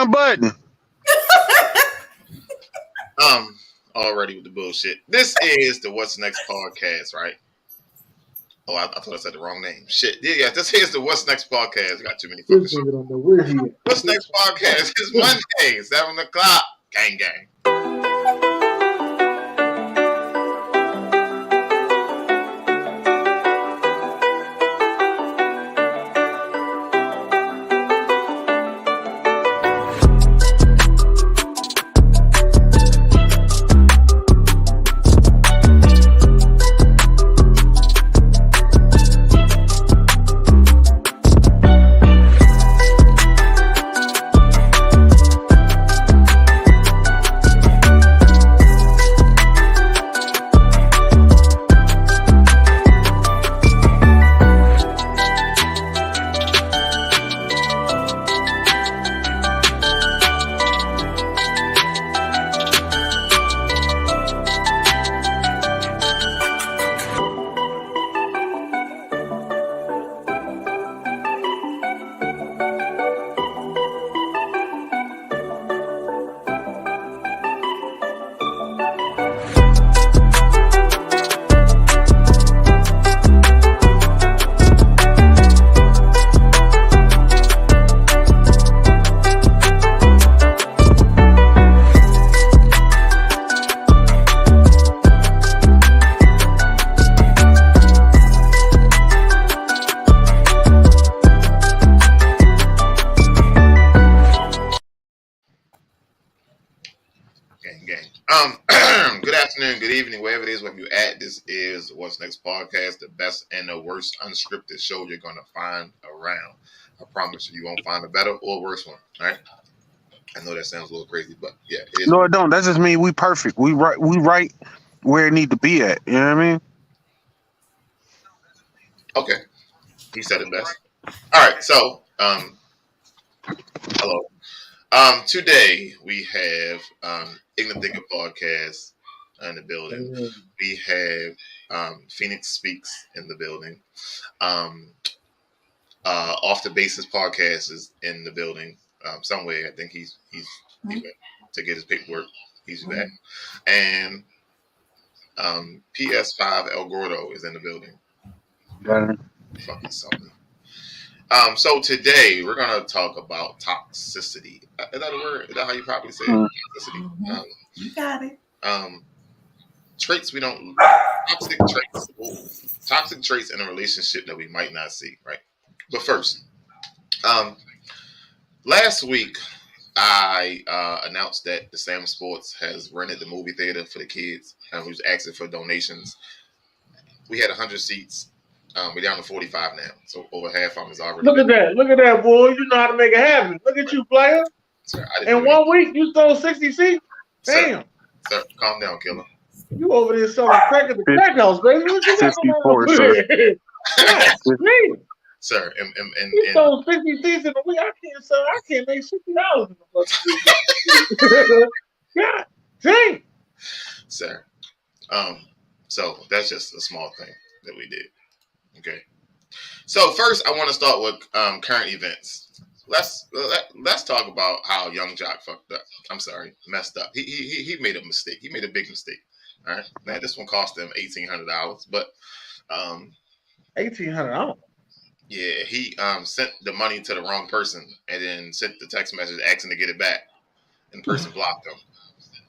damn button. Already with the bullshit. This is the What's Next podcast, right? Oh, I thought I said the wrong name. Shit. Yeah. This is the What's Next podcast. Got too many fucking shit. Don't know where he is. What's Next podcast is Monday, 7 o'clock. Gang, gang. This is What's Next podcast, the best and the worst unscripted show you're going to find around. I promise you won't find a better or worse one. All right. I know that sounds a little crazy, but yeah. It is. No, it don't. That just means we perfect. We right where it need to be at. You know what I mean? Okay. He said it best. All right. So, hello. Today we have Ignorant Thinker Podcast in the building. Mm-hmm. We have Phoenix Speaks in the building. Off the Basis Podcast is in the building somewhere. I think he's back to get his paperwork. He's back. And PS5 El Gordo is in the building. Fucking something. So today we're gonna talk about toxicity. Is that a word? Is that how you probably say it? Toxicity. Mm-hmm. You got it. Traits we don't toxic traits in a relationship that we might not see, right? But first, last week I announced that the SamzSportz has rented the movie theater for the kids, and we was asking for donations. We had 100 seats. We're down to 45 now, so over half of them is already. Look at that, boy! You know how to make it happen. Look at you, player. Sir, in 1 week, you stole 60 seats. Damn. Sir, calm down, killer. You over there selling crack at the crack house, baby. What you 54, sir. Sir, and you sold 50 seats in a week. I can't make $60 in the fucking God dang. Sir. So that's just a small thing that we did. Okay. So first I want to start with current events. Let's talk about how Young Jock fucked up. I'm sorry, messed up. He made a mistake. He made a big mistake. All right. Now this one cost him $1,800, but $1,800. Yeah, he sent the money to the wrong person and then sent the text message asking to get it back. And the person blocked him.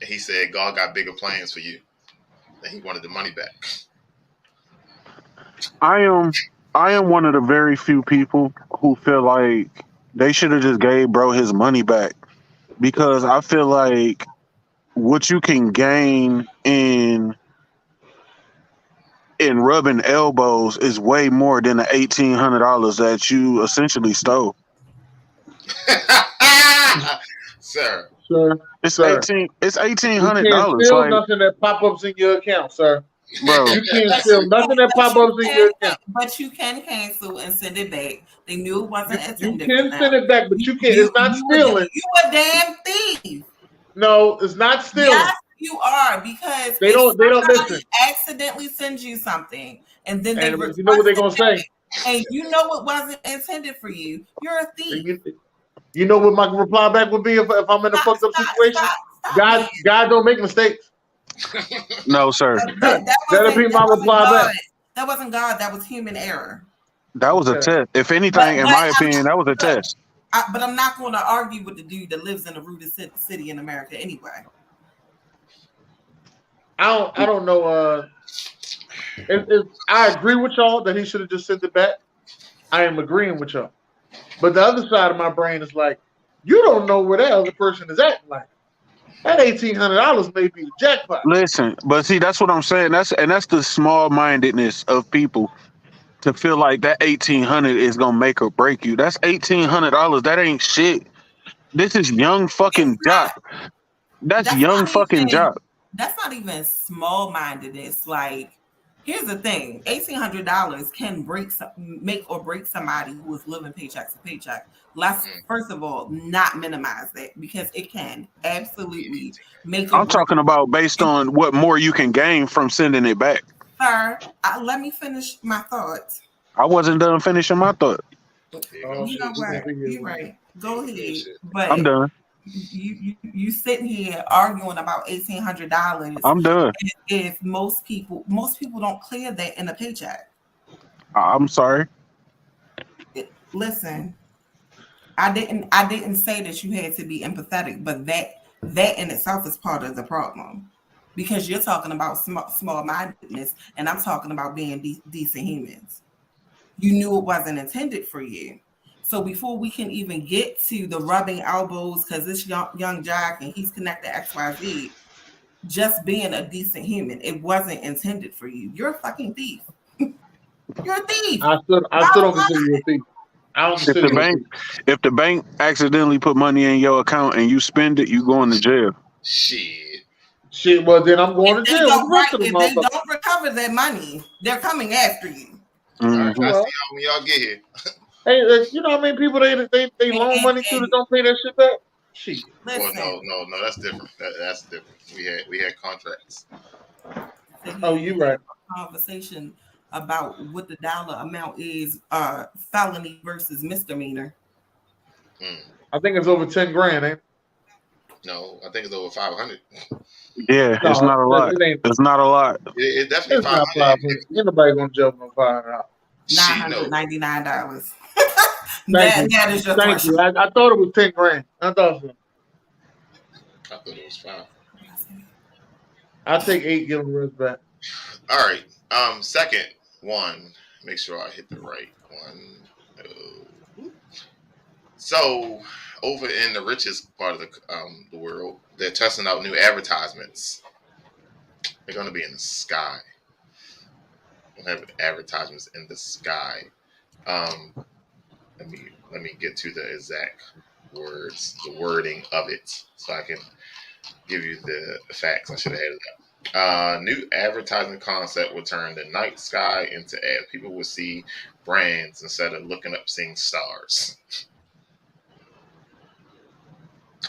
And he said, God got bigger plans for you. And he wanted the money back. I am one of the very few people who feel like they should have just gave bro his money back, because I feel like what you can gain in rubbing elbows is way more than the $1,800 that you essentially stole. Sir, it's $1,800. You can't steal nothing that pop-ups in your account, sir. Bro, you can't steal nothing that pop-ups in your account. But you can cancel and send it back. They knew it wasn't intended. You can send it back, but you can't. It's not stealing. You a damn thief. No, it's not stealing. Yes, you are, because they don't listen. Accidentally send you something, and then they you know what they're gonna say, and you know it wasn't intended for you. You're a thief. You know what my reply back would be if I'm in a fucked up situation? Stop. God don't make mistakes. No, sir. That'll be my reply back. That wasn't God. That was human error. That was a test. If anything, in my opinion, that was a test. But I'm not going to argue with the dude that lives in the rudest city in America anyway. I don't know. I agree with y'all that he should have just sent it back. I am agreeing with y'all. But the other side of my brain is like, you don't know where that other person is acting like. That $1,800 may be the jackpot. Listen, but see, that's what I'm saying. That's the small-mindedness of people to feel like that $1,800 is gonna make or break you. That's $1,800. That ain't shit. This is young fucking job. That's young fucking job. That's not even small-mindedness. Like, here's the thing: $1,800 can make or break somebody who is living paycheck to paycheck. Let's first of all not minimize that, because it can absolutely make. I'm talking about based on what more you can gain from sending it back. Sir, let me finish my thoughts. I wasn't done finishing my thought. You know what? You're right. Go ahead. But I'm done. You sitting here arguing about $1,800. I'm done. If most people don't clear that in a paycheck. I'm sorry. Listen, I didn't say that you had to be empathetic, but that in itself is part of the problem, because you're talking about small-mindedness, and I'm talking about being decent humans. You knew it wasn't intended for you. So before we can even get to the rubbing elbows, because this young Jack and he's connected XYZ, just being a decent human, it wasn't intended for you. You're a fucking thief. You're a thief. I still don't consider you a thief. If the bank accidentally put money in your account and you spend it, you going to jail. Shit. Well, then I'm going to jail. If they don't recover their money, they're coming after you. Mm-hmm. I see y'all when y'all get here. Hey, you know how many people they loan money to that don't pay that shit back? Shit. Well, no, that's different. That's different. We had contracts. Oh, you right. Conversation about what the dollar amount is, felony versus misdemeanor. I think it's over 10 grand, ain't it? No, I think it's over 500. Yeah, it's not a lot. It's not a lot. It's definitely 500. Ain't nobody gonna jump on $500. $999. That is your question. I thought it was 10 grand. I thought so. I thought it was 5. I'll take 8, give them the rest back. All right. Second one. Make sure I hit the right one. So, over in the richest part of the world, they're testing out new advertisements. They're going to be in the sky. We'll have advertisements in the sky. Let me get to the exact words, the wording of it, so I can give you the facts. I should have had that. New advertising concept will turn the night sky into ads. People will see brands instead of looking up seeing stars.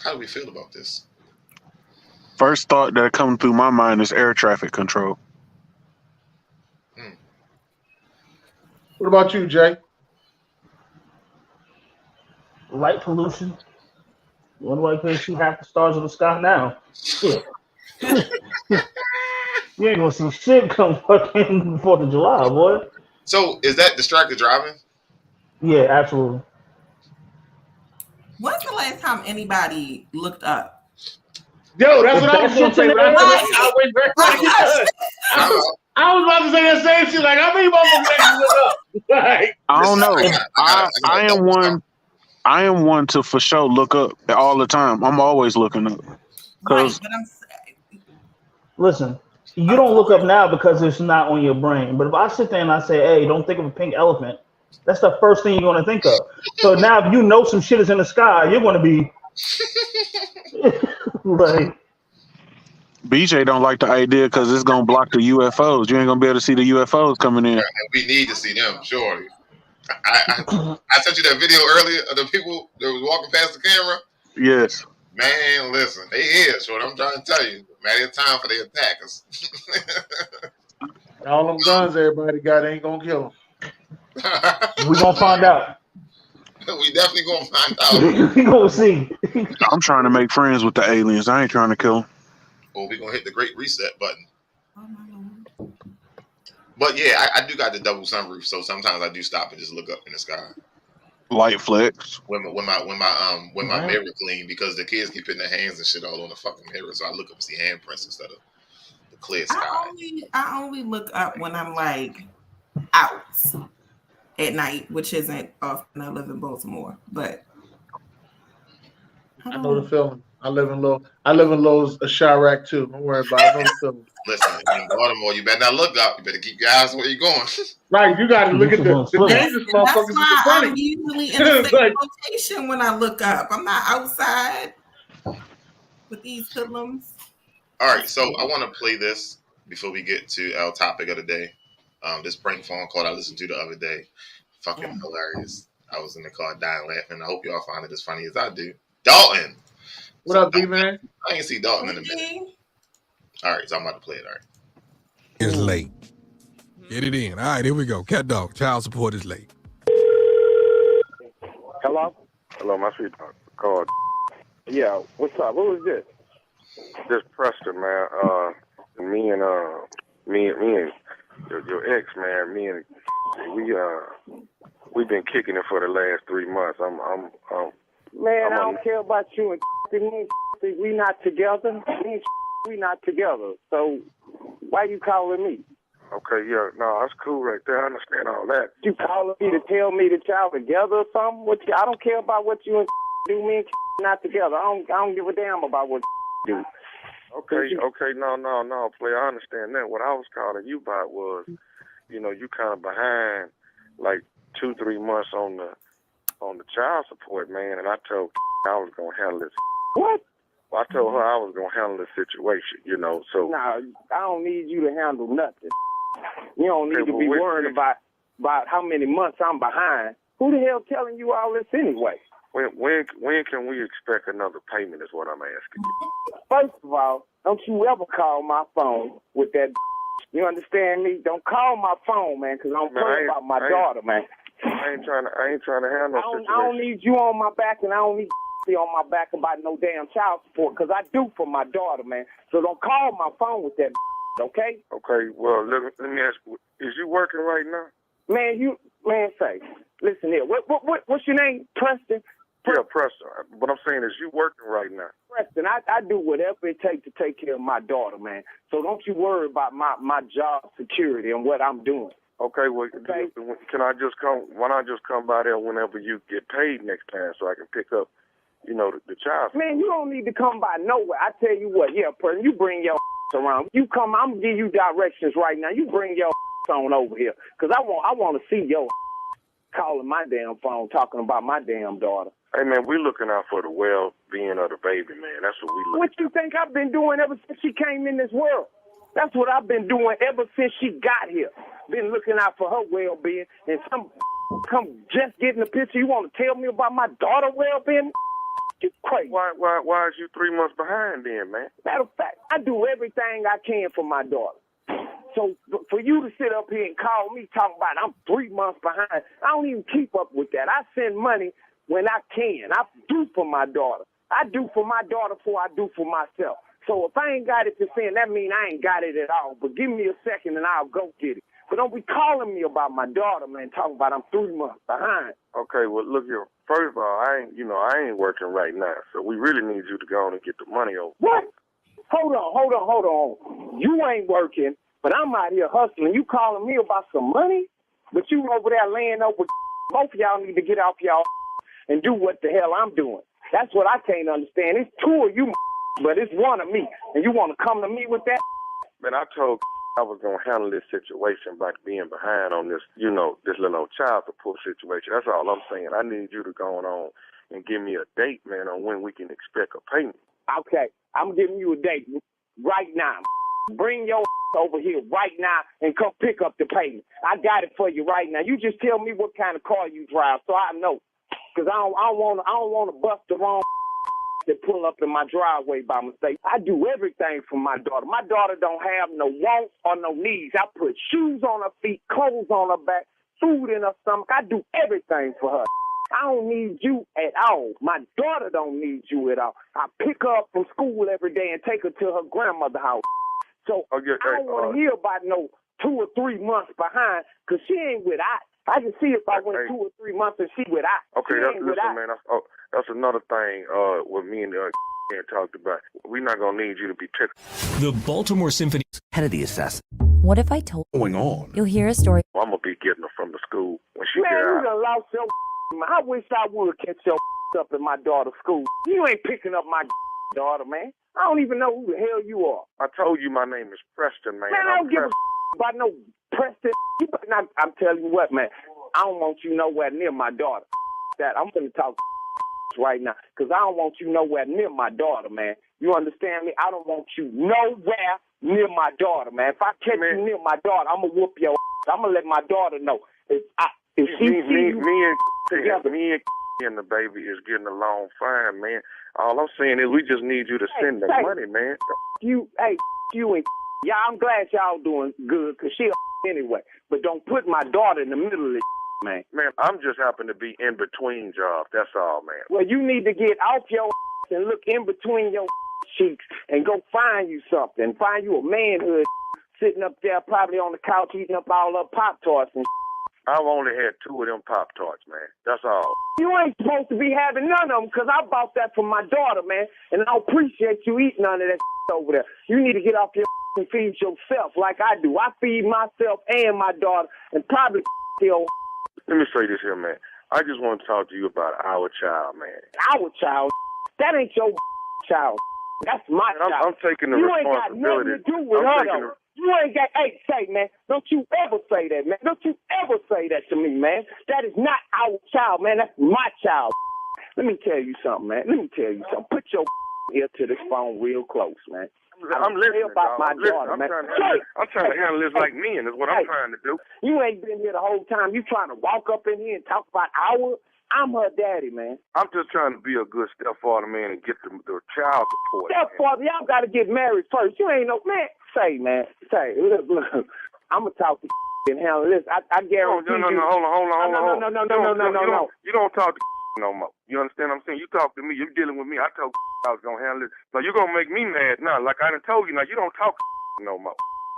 How do we feel about this? First thought that comes through my mind is air traffic control. What about you, Jay? Light pollution. One way can see half the stars of the sky now. Shit. You ain't gonna see shit come fucking 4th of July, boy. So is that distracted driving? Yeah, absolutely. When's the last time anybody looked up? Yo, that's what I was gonna say. I was about to say that same shit. Like, how many motherfuckers look up? Like, I don't know. I am one to for sure look up all the time. I'm always looking up. Right, but listen, you don't look up now because it's not on your brain. But if I sit there and I say, hey, don't think of a pink elephant, that's the first thing you're going to think of. So now if you know some shit is in the sky, you're going to be like... BJ don't like the idea because it's going to block the UFOs. You ain't going to be able to see the UFOs coming in. We need to see them, surely. I sent you that video earlier of the people that was walking past the camera. Yes. Man, listen, they here, short. I'm trying to tell you. Matter of time for the attackers. All them guns everybody got ain't gonna kill them. We gonna find out. We definitely gonna find out. We gonna see. I'm trying to make friends with the aliens. I ain't trying to kill them. Or we gonna hit the great reset button. But yeah, I do got the double sunroof, so sometimes I do stop and just look up in the sky. Light flex. When my mirror clean, because the kids keep putting their hands and shit all on the fucking mirror, so I look up and see handprints instead of the clear sky. I only look up when I'm like out at night, which isn't often. I live in Baltimore, but I know the feeling. I live in Lowe's Chirac too. Don't worry about it. I know the feeling. Listen, in Baltimore, you better not look up. You better keep your eyes where you're going. Right, you got to look at the dangerous motherfuckers. That's why I'm in usually in the same location when I look up. I'm not outside with these hoodlums. All right, so I want to play this before we get to our topic of the day. This prank phone call I listened to the other day. Fucking hilarious. I was in the car dying laughing. I hope y'all find it as funny as I do. Dalton. What up, D-Man? I ain't see Dalton in a minute. All right, so I'm about to play it. All right. It's late. Get it in. All right, here we go. Cat dog. Child support is late. Hello? Hello, my sweet called. Yeah, what's up? What was this? This Preston, man. Me and your ex, man. We've been kicking it for the last 3 months. Man, I don't care about you and we not together. We not together. So why you calling me? Okay, yeah, no, that's cool right there. I understand all that. You calling me to tell me that y'all together or something? I don't care about what you and do. Me and not together. I don't give a damn about what do. Okay, no, player. I understand that. What I was calling you about was, you kind of behind, like 2-3 months on the child support, man. And I told I was gonna handle this. What? Well, I told her I was gonna handle the situation, So nah, I don't need you to handle nothing. You don't need to be worried about how many months I'm behind. Who the hell telling you all this anyway? When can we expect another payment is what I'm asking you. First of all, don't you ever call my phone with that. You understand me? Don't call my phone, man, because I'm worried about my daughter, man. I ain't trying to handle no situation. I don't need you on my back, and I don't need you on my back about no damn child support, because I do for my daughter, man. So don't call my phone with that, okay? Okay, well, let me ask you, is you working right now? Man, say, listen here. What's your name? Preston? Yeah, Preston. What I'm saying is you working right now. Preston, I do whatever it takes to take care of my daughter, man. So don't you worry about my job security and what I'm doing. Okay, well, okay. Can I just come? Why not just come by there whenever you get paid next time, so I can pick up, the child? Man, you don't need to come by nowhere. I tell you what, yeah, Preston, you bring your around. You come, I'm gonna give you directions right now. You bring your on over here, cause I want to see your calling my damn phone, talking about my damn daughter. Hey, man, we looking out for the well-being of the baby, man. That's what we looking. What you think I've been doing ever since she came in this world? That's what I've been doing ever since she got here. Been looking out for her well-being, and some come just getting a picture. You want to tell me about my daughter well-being? It's crazy. Why is you 3 months behind then, man? Matter of fact, I do everything I can for my daughter. So for you to sit up here and call me talking about I'm 3 months behind, I don't even keep up with that. I send money when I can. I do for my daughter. I do for my daughter before I do for myself. So if I ain't got it to send, that mean I ain't got it at all. But give me a second and I'll go get it. But don't be calling me about my daughter, man, talking about I'm 3 months behind. Okay, well, look here. First of all, I ain't working right now. So we really need you to go on and get the money over. What? Hold on. You ain't working, but I'm out here hustling. You calling me about some money? But you over there laying over. Both of y'all need to get off y'all and do what the hell I'm doing. That's what I can't understand. It's two of you, but it's one of me. And you want to come to me with that? Man, I told I was going to handle this situation by being behind on this, this little child support situation. That's all I'm saying. I need you to go on and give me a date, man, on when we can expect a payment. Okay, I'm giving you a date right now. Bring your over here right now and come pick up the payment. I got it for you right now. You just tell me what kind of car you drive so I know. Because I don't want to bust the wrong that pull up in my driveway by mistake. I do everything for my daughter. My daughter don't have no wants or no needs. I put shoes on her feet, clothes on her back, food in her stomach. I do everything for her. I don't need you at all. My daughter don't need you at all. I pick her up from school every day and take her to her grandmother's house. So I don't want to hear about no 2 or 3 months behind, because she ain't with I can see if I went 2 or 3 months and she with Okay, listen, man. That's another thing what me and talked about. We're not going to need you to be texting. The Baltimore Symphony Kennedy assassin. What if I told going on? You'll hear a story. I'm going to be getting her from the school when she get Man, you out. done lost your I wish I would catch your up in my daughter's school. You ain't picking up my daughter, man. I don't even know who the hell you are. I told you my name is Preston, man. Man, I don't give a about no Preston. I'm telling you what, man. I don't want you nowhere near my daughter. That I'm going to talk right now, because I don't want you nowhere near my daughter, man. You understand me? I don't want you nowhere near my daughter, man. If I catch you near my daughter, I'm going to whoop your ass. I'm going to let my daughter know. If she me and the baby is getting along fine, man. All I'm saying is we just need you to send the money, man. You and yeah, I'm glad y'all doing good, because she anyway. But don't put my daughter in the middle of it, man. Man, I'm just happen to be in between jobs. That's all, man. Well, you need to get off your and look in between your cheeks and go find you something. Find you a manhood sitting up there probably on the couch eating up all her Pop-Tarts and I've only had 2 of them Pop-Tarts, man. That's all. You ain't supposed to be having none of them, because I bought that for my daughter, man, and I don't appreciate you eating none of that over there. You need to get off your and feed yourself like I do. I feed myself and my daughter and probably your. Let me say this here, man. I just want to talk to you about our child, man. Our child? That ain't your child. That's my child. I'm taking the responsibility. You ain't got nothing to do with her, though. You ain't got, hey, say, man, don't you ever say that, man. Don't you ever say that to me, man. That is not our child, man. That's my child. Let me tell you something, man. Let me tell you something. Put your ear to this phone real close, man. I'm listening about my daughter, man. I'm trying to handle this like men is what I'm trying to do. You ain't been here the whole time. You trying to walk up in here and talk about our. I'm her daddy, man. I'm just trying to be a good stepfather, man, and get the child support. Stepfather, y'all got to get married first. You ain't no man. Say, man. Say, look. I'm gonna talk to and handle this. I guarantee you. No, hold on. No. You don't talk to no more. You understand what I'm saying? You talk to me. You're dealing with me. I told I was gonna handle it. So you're gonna make me mad now. Like I done told you, now you don't talk no more.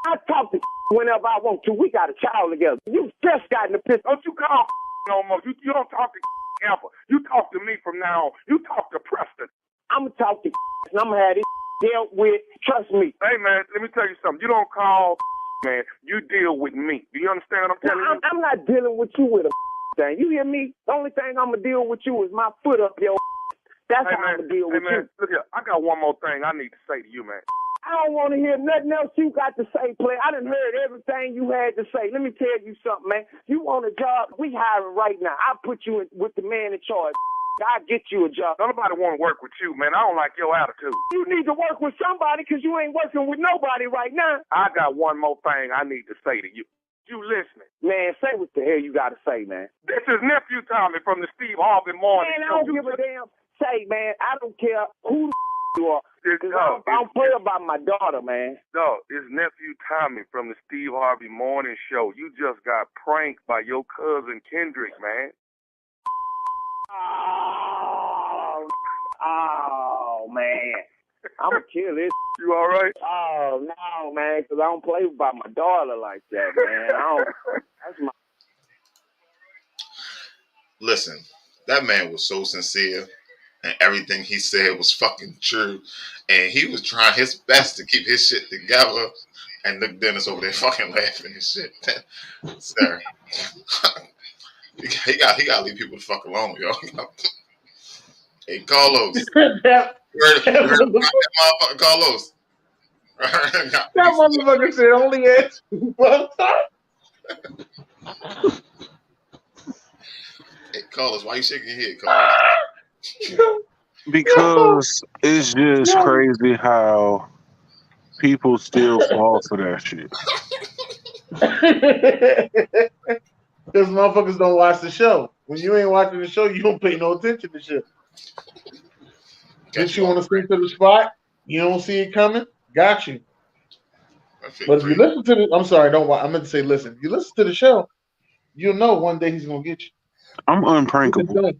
I talk to whenever I want to. We got a child together. You just got in the piss. Don't you call no more. You don't talk to ever. You talk to me from now on. You talk to Preston. I'm gonna talk to and I'm gonna have this dealt with. Trust me. Hey man, let me tell you something. You don't call man. You deal with me. Do you understand what I'm telling you? I'm not dealing with you with a thing. You hear me? The only thing I'm gonna deal with you is my foot up your. That's how I'm gonna deal with you. Look here, I got one more thing I need to say to you, man. I don't want to hear nothing else you got to say, player. I done heard everything you had to say. Let me tell you something, man. You want a job? We hiring right now. I'll put you in with the man in charge. I'll get you a job. Nobody want to work with you, man. I don't like your attitude. You need to work with somebody because you ain't working with nobody right now. I got one more thing I need to say to you. You listening? Man, say what the hell you got to say, man. This is Nephew Tommy from the Steve Harvey Morning Show. Man, I don't give a damn. Say, man, I don't care who you are. I don't play about my daughter, man. No, it's Nephew Tommy from the Steve Harvey Morning Show. You just got pranked by your cousin Kendrick, man. Oh man. I'm going to kill this. You all right? Oh, no, man, because I don't play about my daughter like that, man. That's my... Listen, that man was so sincere. And everything he said was fucking true. And he was trying his best to keep his shit together. And look, Dennis over there fucking laughing and shit. Sir. he got to leave people the fuck alone, yo. Hey, Carlos. You heard motherfucker Carlos. That motherfucker said only at 2 Hey, Carlos, why you shaking your head, Carlos? Because it's just crazy how people still fall for that shit. Because motherfuckers don't watch the show. When you ain't watching the show, you don't pay no attention to shit. If you want to sprint to the spot, you don't see it coming, got you. But if you listen to the, I'm sorry, don't watch. I meant to say listen. If you listen to the show, you'll know one day he's gonna get you. I'm unprankable.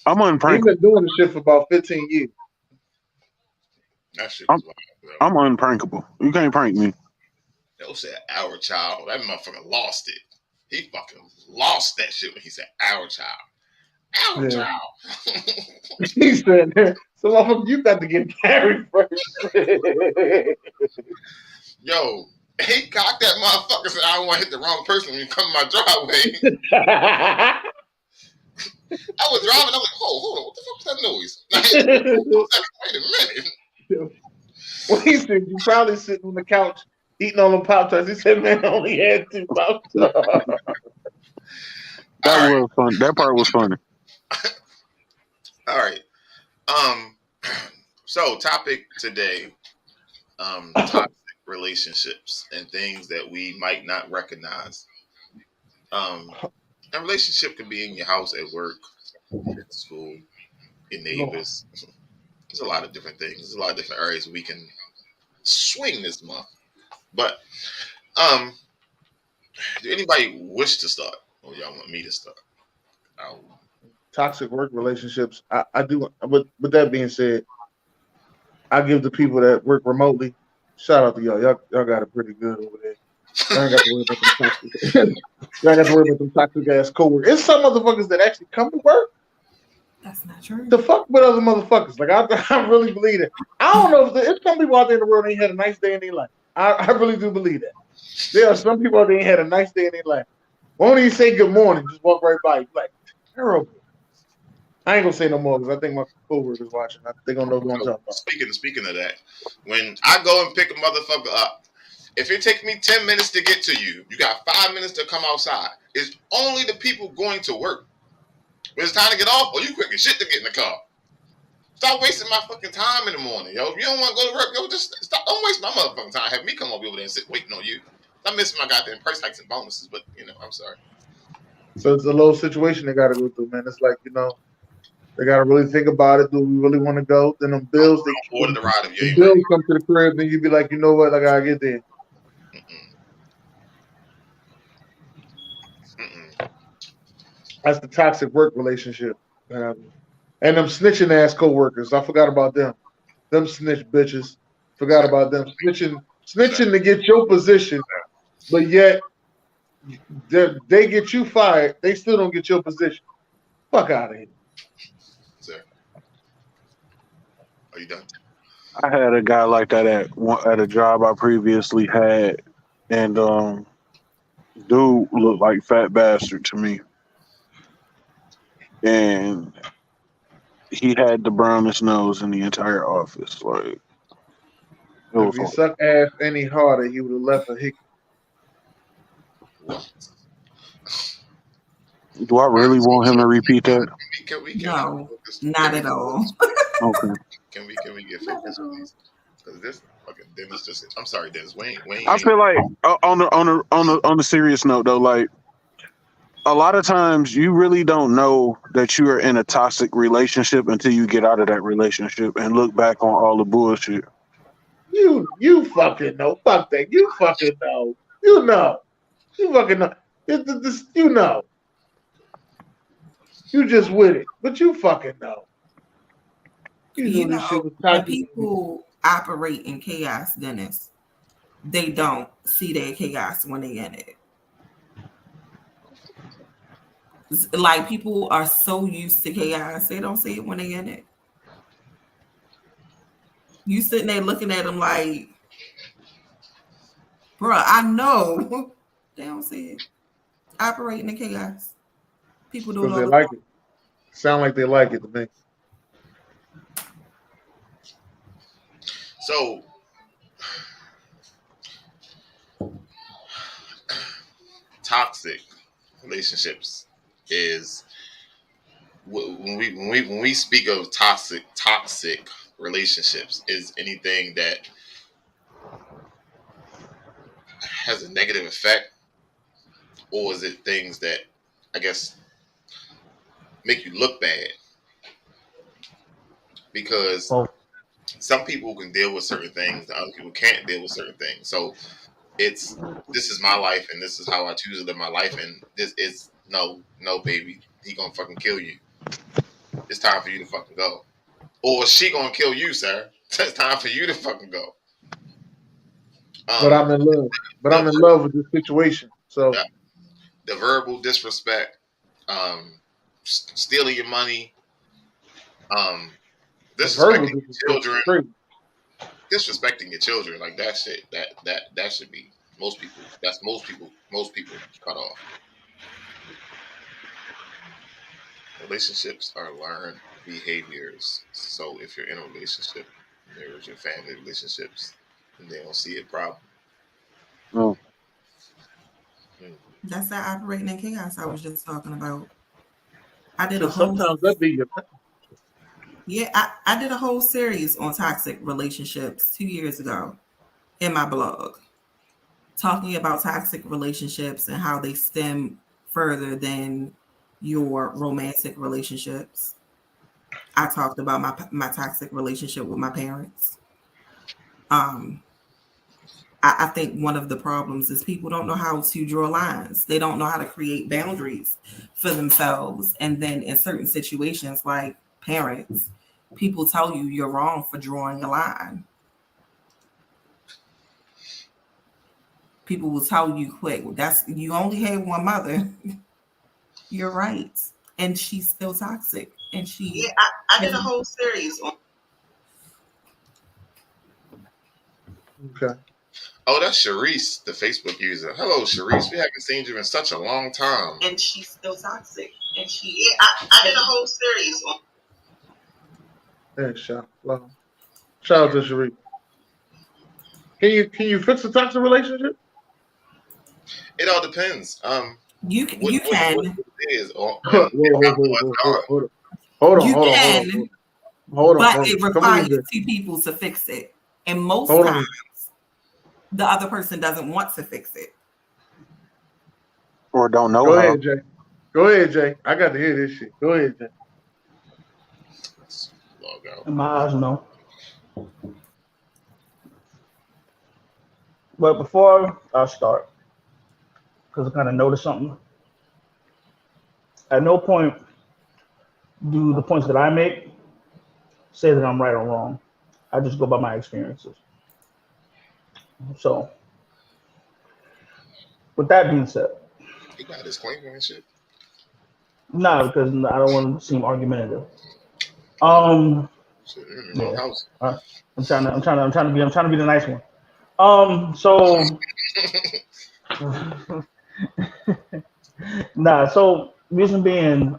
I'm unprankable. He's been doing this shit for about 15 years. That shit was wild, bro. I'm unprankable. You can't prank me. Yo said our child. That motherfucker lost it. He fucking lost that shit when he said our child. Our child. He said, so motherfucker, you got to get married first. Yo, he cocked that motherfucker and said, I don't want to hit the wrong person when you come in my driveway. I was driving, I was like, hold on, what the fuck was that noise? Wait a minute. Well, he said, you probably sitting on the couch eating all them Pop-Tarts. He said, man, I only had 2 Pop-Tarts. That was fun. That part was funny. All right. So topic today, toxic relationships and things that we might not recognize. A relationship can be in your house, at work, at school, your neighbors. There's a lot of different things. There's a lot of different areas we can swing this month. But do anybody wish to start? Or y'all want me to start? Toxic work relationships. I do. But with that being said, I give the people that work remotely, shout out to y'all. Y'all got it pretty good over there. Y'all ain't got to worry about them toxic. Y'all ain't got to worry about them toxic ass coworkers. It's some motherfuckers that actually come to work. That's not true. To fuck with other motherfuckers. Like I really believe it. I don't know if it's some people out there in the world that ain't had a nice day in their life. I really do believe that. There are some people out there that ain't had a nice day in their life. Won't even say good morning, just walk right by you. Like, terrible. I ain't gonna say no more because I think my coworkers watching. They're gonna know who I'm talking about. Speaking of that, when I go and pick a motherfucker up, if it takes me 10 minutes to get to you, you got 5 minutes to come outside. It's only the people going to work. When it's time to get off, you quick as shit to get in the car. Stop wasting my fucking time in the morning, yo. If you don't want to go to work, yo, just stop. Don't waste my motherfucking time. Have me come over there and sit waiting on you. I'm missing my goddamn price hikes and bonuses, but I'm sorry. So it's a little situation they got to go through, man. It's like, they got to really think about it. Do we really want to go? Then them bills, order the ride if you ain't bills come to the crib, then you be like, you know what? I gotta get there. That's the toxic work relationship. And them snitching ass coworkers. I forgot about them. Them snitch bitches. Forgot about them. Snitching to get your position, but yet they get you fired. They still don't get your position. Fuck out of here. Sir. Are you done? I had a guy like that at a job I previously had, and dude looked like fat bastard to me. And he had the brownest nose in the entire office. Like, if he sucked ass any harder, he would have left a hickey. Do I really want him to repeat that? No, not at all. Okay. Can we get focused on these? Because this fucking Dennis just. I'm sorry, Dennis. Wayne. I feel like on the serious note though, like, a lot of times you really don't know that you are in a toxic relationship until you get out of that relationship and look back on all the bullshit. You fucking know. Fuck that. You fucking know. You know. You fucking know. You know. You just with it. But you fucking know. You know, when people operate in chaos, Dennis, they don't see their chaos when they in it. Like, people are so used to chaos, they don't see it when they in it. You sitting there looking at them like, bruh, I know. They don't see it. Operating in chaos. People do it all they the like time. it. Sound like they like it to me. So, toxic relationships is when we speak of toxic relationships is anything that has a negative effect, or is it things that I guess make you look bad? Because some people can deal with certain things, other people can't deal with certain things. So this is my life, and this is how I choose to live my life, and this is no, baby, he gonna fucking kill you. It's time for you to fucking go. Or she gonna kill you, sir. It's time for you to fucking go. But I'm in love. But I'm in love with this situation. So the verbal disrespect, stealing your money, disrespecting your children, disrespecting your children, like that shit. That should be most people. That's most people cut off. Relationships are learned behaviors. So if you're in a relationship, marriage and family relationships, and they don't see a problem. Oh. That's that operating in chaos I was just talking about. I did sometimes that be your I did a whole series on toxic relationships 2 years ago in my blog, talking about toxic relationships and how they stem further than your romantic relationships. I talked about my toxic relationship with my parents. I think one of the problems is people don't know how to draw lines. They don't know how to create boundaries for themselves. And then in certain situations like parents, people tell you you're wrong for drawing a line. People will tell you quick, you only had one mother. You're right. And she's still toxic. And I did a whole series on. Okay. Oh, that's Sharice, the Facebook user. Hello, Sharice. We haven't seen you in such a long time. And she's still toxic. And I did a whole series on. Thanks, shout out to Sharif. Can you fix a toxic relationship? It all depends. You can. Hold on. But it requires two people to fix it, and most times the other person doesn't want to fix it or don't know. Go ahead, Jay. I got to hear this shit. Go ahead, Jay. In my eyes, no. But before I start, because I kind of noticed something. At no point do the points that I make say that I'm right or wrong. I just go by my experiences. So, with that being said, you got a disclaimer and shit. No, because I don't want to seem argumentative. Yeah. I'm trying to be the nice one. So so reason being,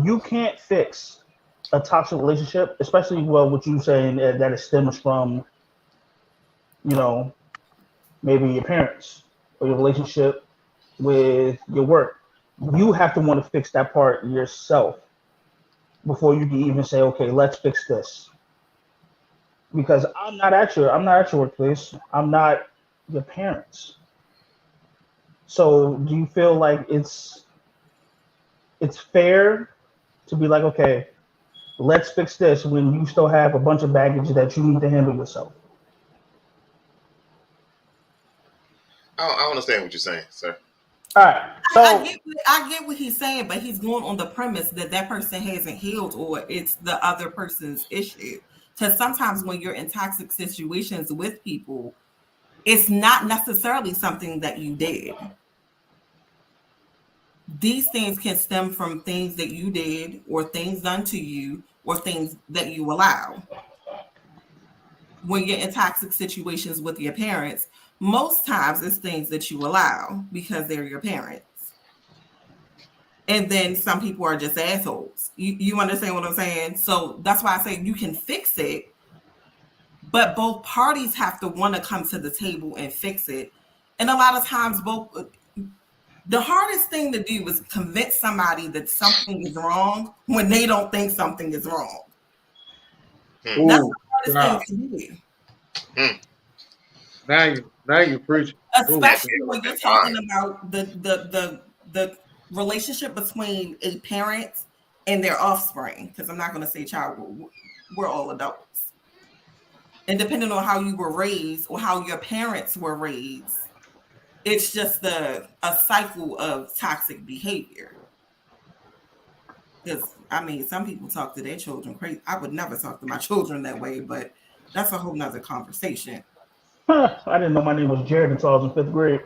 you can't fix a toxic relationship, especially what you saying that it stems from, maybe your parents or your relationship with your work. You have to want to fix that part yourself before you can even say, okay, let's fix this. Because I'm not at your workplace. I'm not your parents. So do you feel like it's fair to be like, okay, let's fix this when you still have a bunch of baggage that you need to handle yourself? I understand what you're saying, sir. All right. So I get what he's saying, but he's going on the premise that person hasn't healed or it's the other person's issue. Because sometimes when you're in toxic situations with people, it's not necessarily something that you did. These things can stem from things that you did or things done to you or things that you allow. When you're in toxic situations with your parents, most times it's things that you allow because they're your parents. And then some people are just assholes. You understand what I'm saying? So that's why I say you can fix it, but both parties have to want to come to the table and fix it. And a lot of times the hardest thing to do is convince somebody that something is wrong when they don't think something is wrong. Ooh, that's the hardest thing to do. Now you preaching. Especially when you're talking about the relationship between a parent and their offspring, because I'm not going to say child, we're all adults. And depending on how you were raised or how your parents were raised, It's just a cycle of toxic behavior. Because, I mean, some people talk to their children crazy. I would never talk to my children that way, but that's a whole nother conversation. I didn't know my name was Jared until I was in 5th grade.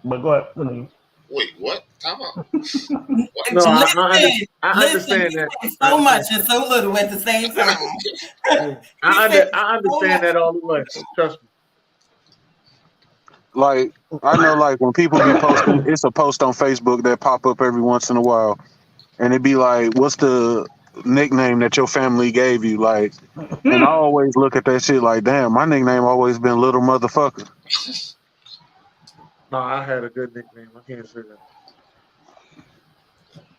But go ahead. Wait, what? Time out. No, I understand that. So much and so little at the same time. I understand that all the way. Trust me. Like, I know, like, when people be posting, it's a post on Facebook that pop up every once in a while. And it be like, what's the nickname that your family gave you? Like, and I always look at that shit like, damn, my nickname always been Little Motherfucker. No, I had a good nickname. I can't say that.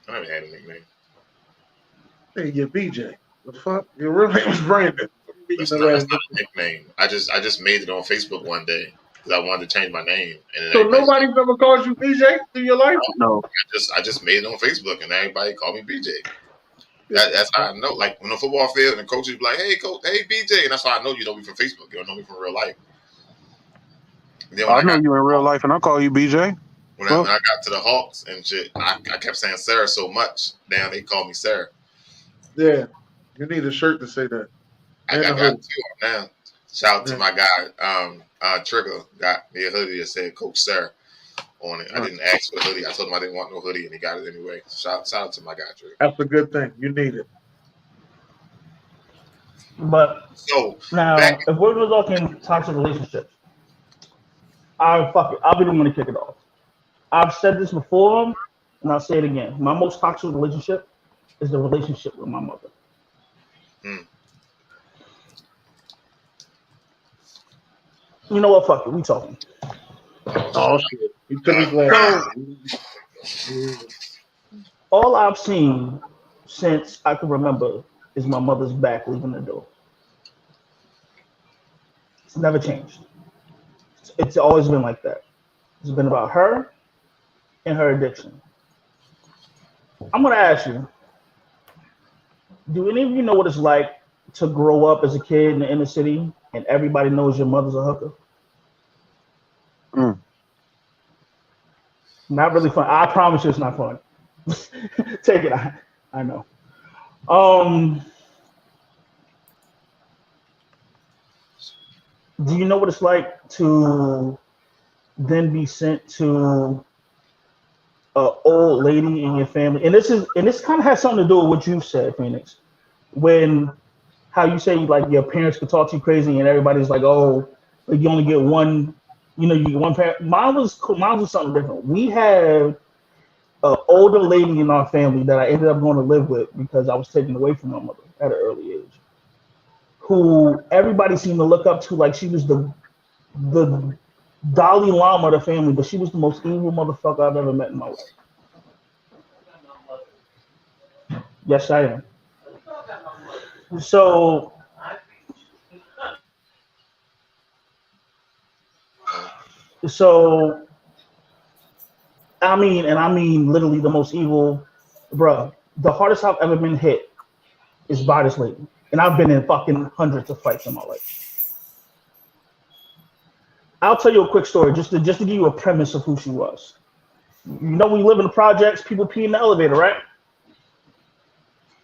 I never had a nickname. Hey, you're BJ. The fuck? Your real name was Brandon. That's not a nickname. I just made it on Facebook one day because I wanted to change my name. And so nobody's ever called you BJ through your life? No. I just made it on Facebook and everybody called me BJ. That's how I know. Like on the football field and the coaches be like, "Hey, coach, hey BJ," and that's how I know you know me from Facebook. You don't know me from real life. I know you in real life, and I call you BJ. When I got to the Hawks and shit, I kept saying Sarah so much. Now they call me Sarah. Yeah, you need a shirt to say that. I got two now. Shout out to my guy, Trigger, got me a hoodie that said Coach Sarah on it. I didn't ask for the hoodie. I told him I didn't want no hoodie, and he got it anyway. Shout out to my guy, Trigger. That's a good thing. You need it. But so now, if we're talking toxic relationships, I'll be the one to kick it off. I've said this before, and I'll say it again. My most toxic relationship is the relationship with my mother. You know what? Fuck it. We talking. Oh, shit. He took his last. All I've seen since I can remember is my mother's back leaving the door. It's never changed. It's always been like that. It's been about her and her addiction. I'm going to ask you, do any of you know what it's like to grow up as a kid in the inner city and everybody knows your mother's a hooker? Not really fun. I promise you it's not fun. Take it. I know. Do you know what it's like to then be sent to an old lady in your family? And this kind of has something to do with what you said, Phoenix. When how you say like your parents could talk to you crazy and everybody's like, oh, you only get one, you get one parent. Mine was something different. We had an older lady in our family that I ended up going to live with because I was taken away from my mother at an early age, who everybody seemed to look up to like she was the Dalai Lama of the family, but she was the most evil motherfucker I've ever met in my life. Yes, I am. So I mean literally the most evil, bruh. The hardest I've ever been hit is by this lady. And I've been in fucking hundreds of fights in my life. I'll tell you a quick story just to give you a premise of who she was. You know, when you live in the projects, people pee in the elevator, right?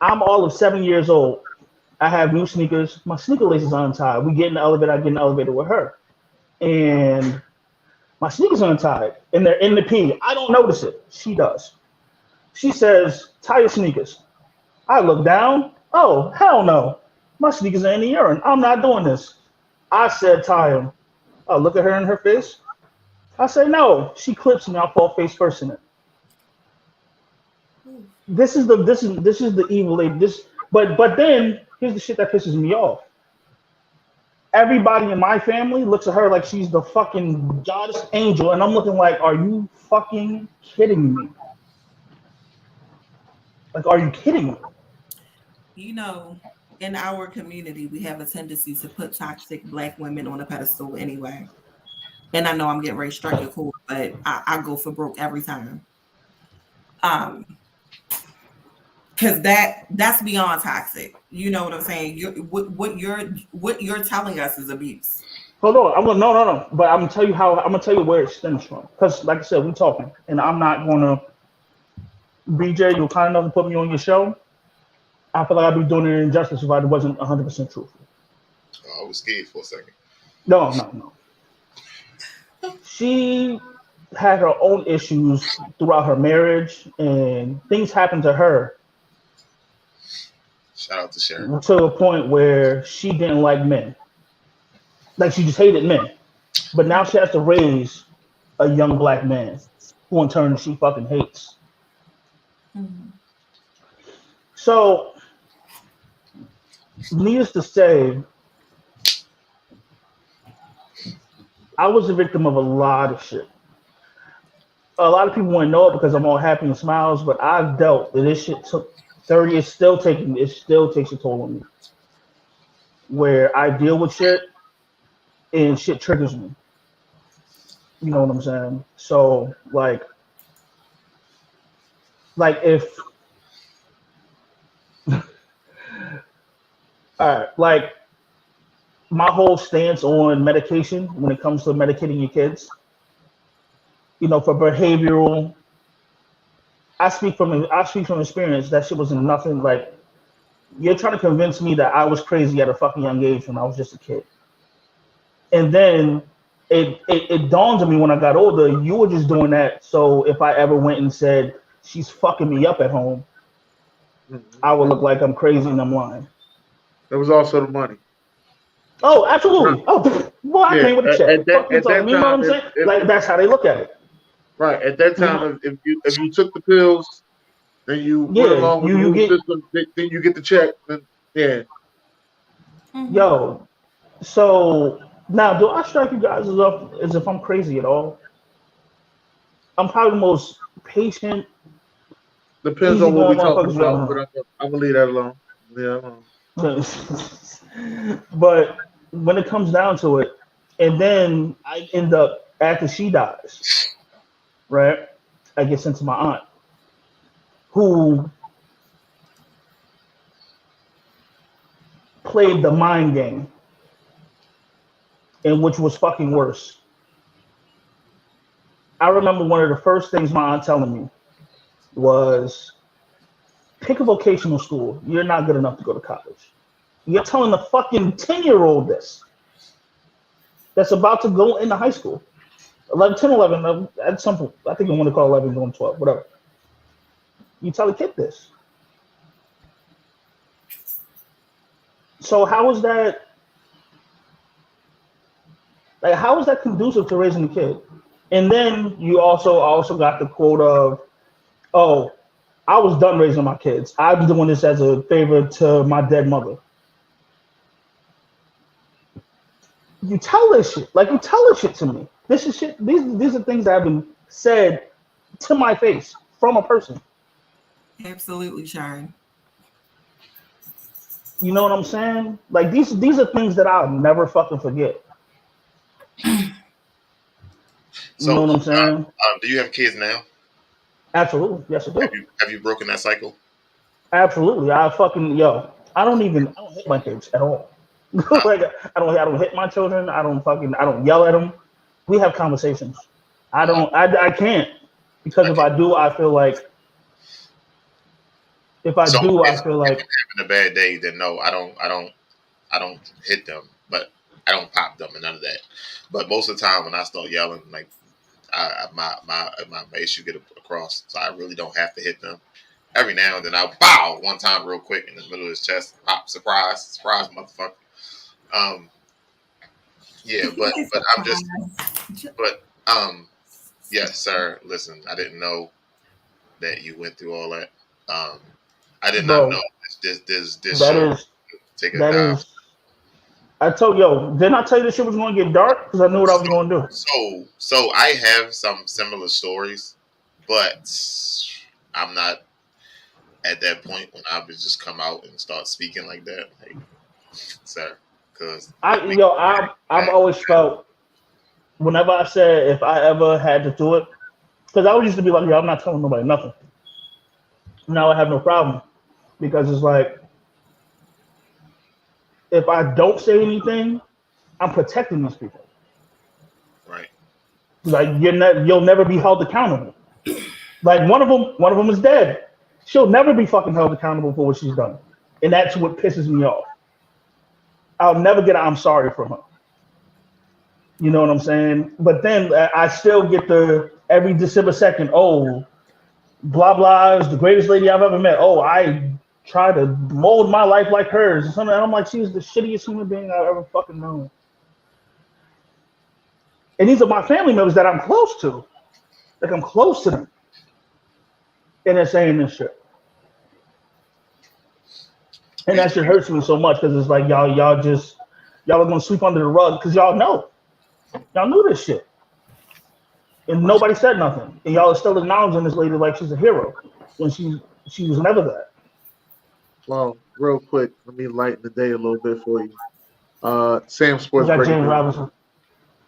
I'm all of 7 years old. I have new sneakers. My sneaker laces are untied. We get in the elevator. I get in the elevator with her. And my sneakers are untied. And they're in the pee. I don't notice it. She does. She says, tie your sneakers. I look down. Oh, hell no. My sneakers are in the urine. I'm not doing this. I said, tie them. I look at her in her face. I say, no. She clips me. I fall face first in it. This is the evil lady. But then here's the shit that pisses me off. Everybody in my family looks at her like she's the fucking goddess angel, and I'm looking like, are you fucking kidding me? Like, are you kidding me? You know, in our community, we have a tendency to put toxic Black women on a pedestal anyway. And I know I'm getting ready to strike a chord, but I go for broke every time. Because that's beyond toxic. You know what I'm saying? What you're telling us is abuse. Hold on, no. But I'm gonna tell you where it stems from. Because, like I said, we talking, and I'm not gonna. BJ, you're kind enough to put me on your show. I feel like I'd be doing it injustice if I wasn't 100% truthful. Oh, I was scared for a second. No. She had her own issues throughout her marriage, and things happened to her. Shout out to Sharon. To a point where she didn't like men. Like, she just hated men. But now she has to raise a young black man who in turn she fucking hates. Mm-hmm. So, needless to say, I was a victim of a lot of shit. A lot of people wouldn't know it because I'm all happy and smiles, but I've dealt with this shit took 30. It still takes a toll on me. Where I deal with shit and shit triggers me. You know what I'm saying? So like if all right, like my whole stance on medication when it comes to medicating your kids, you know, for behavioral, I speak from experience. That shit wasn't nothing. Like, you're trying to convince me that I was crazy at a fucking young age when I was just a kid. And then it dawned on me when I got older, you were just doing that. So if I ever went and said, she's fucking me up at home, I would look like I'm crazy and I'm lying. There was also the money. Oh, absolutely. Oh, well, I came with a check. At that time, you know what I'm saying? Like, that's how they look at it. Right. At that time, if you took the pills, then you went along with the system, then you get the check. Then, yeah. Yo, so now, do I strike you guys as if I'm crazy at all? I'm probably the most patient. Depends on what we talking about, but I'm gonna leave that alone. Yeah. But when it comes down to it, and then I end up after she dies, right? I get sent to my aunt, who played the mind game, and which was fucking worse. I remember one of the first things my aunt telling me was, pick a vocational school. You're not good enough to go to college. You're telling the fucking 10-year-old this. That's about to go into high school. 10, 11, at some point, I think I want to call 11, going 12, whatever. You tell a kid this. So how is that conducive to raising a kid? And then you also got the quote of, oh, I was done raising my kids. I'm doing this as a favor to my dead mother. You tell this shit. Like, you tell this shit to me. This is shit. These are things that have been said to my face from a person. Absolutely, Sharon. You know what I'm saying? Like, these are things that I'll never fucking forget. So, you know what I'm saying? Do you have kids now? Absolutely. Yes, I do. Have you broken that cycle? Absolutely. I don't hit my kids at all. Like, I don't hit my children. I don't yell at them. We have conversations. I can't, because if I do, I feel like I feel like having a bad day, then no, I don't hit them, but I don't pop them and none of that. But most of the time when I start yelling, like, my issue get across, so I really don't have to hit them. Every now and then I'll bow one time real quick in the middle of his chest, pop, surprise, motherfucker. Yeah, but I'm just, yes, sir. Listen, I didn't know that you went through all that. I did not know this show take it down. I told didn't I tell you this shit was going to get dark? Because I knew what I was going to do. So I have some similar stories, but I'm not at that point when I would just come out and start speaking like that, like, sir. Because I've always felt, whenever I said if I ever had to do it, because I always used to be like, I'm not telling nobody nothing. Now I have no problem, because it's like, if I don't say anything, I'm protecting these people. Right. Like you'll never be held accountable. Like one of them is dead. She'll never be fucking held accountable for what she's done, and that's what pisses me off. I'll never get I'm sorry from her. You know what I'm saying? But then I still get every December 2nd, oh, blah blah is the greatest lady I've ever met. Oh, I try to mold my life like hers. And something. I'm like, she's the shittiest human being I've ever fucking known. And these are my family members that I'm close to. Like I'm close to them. And they're saying this shit. And that shit hurts me so much because it's like y'all are gonna sweep under the rug because y'all know. Y'all knew this shit. And nobody said nothing. And y'all are still acknowledging this lady like she's a hero when she was never that. Well, real quick, let me lighten the day a little bit for you. SamzSportz breaking James Robinson.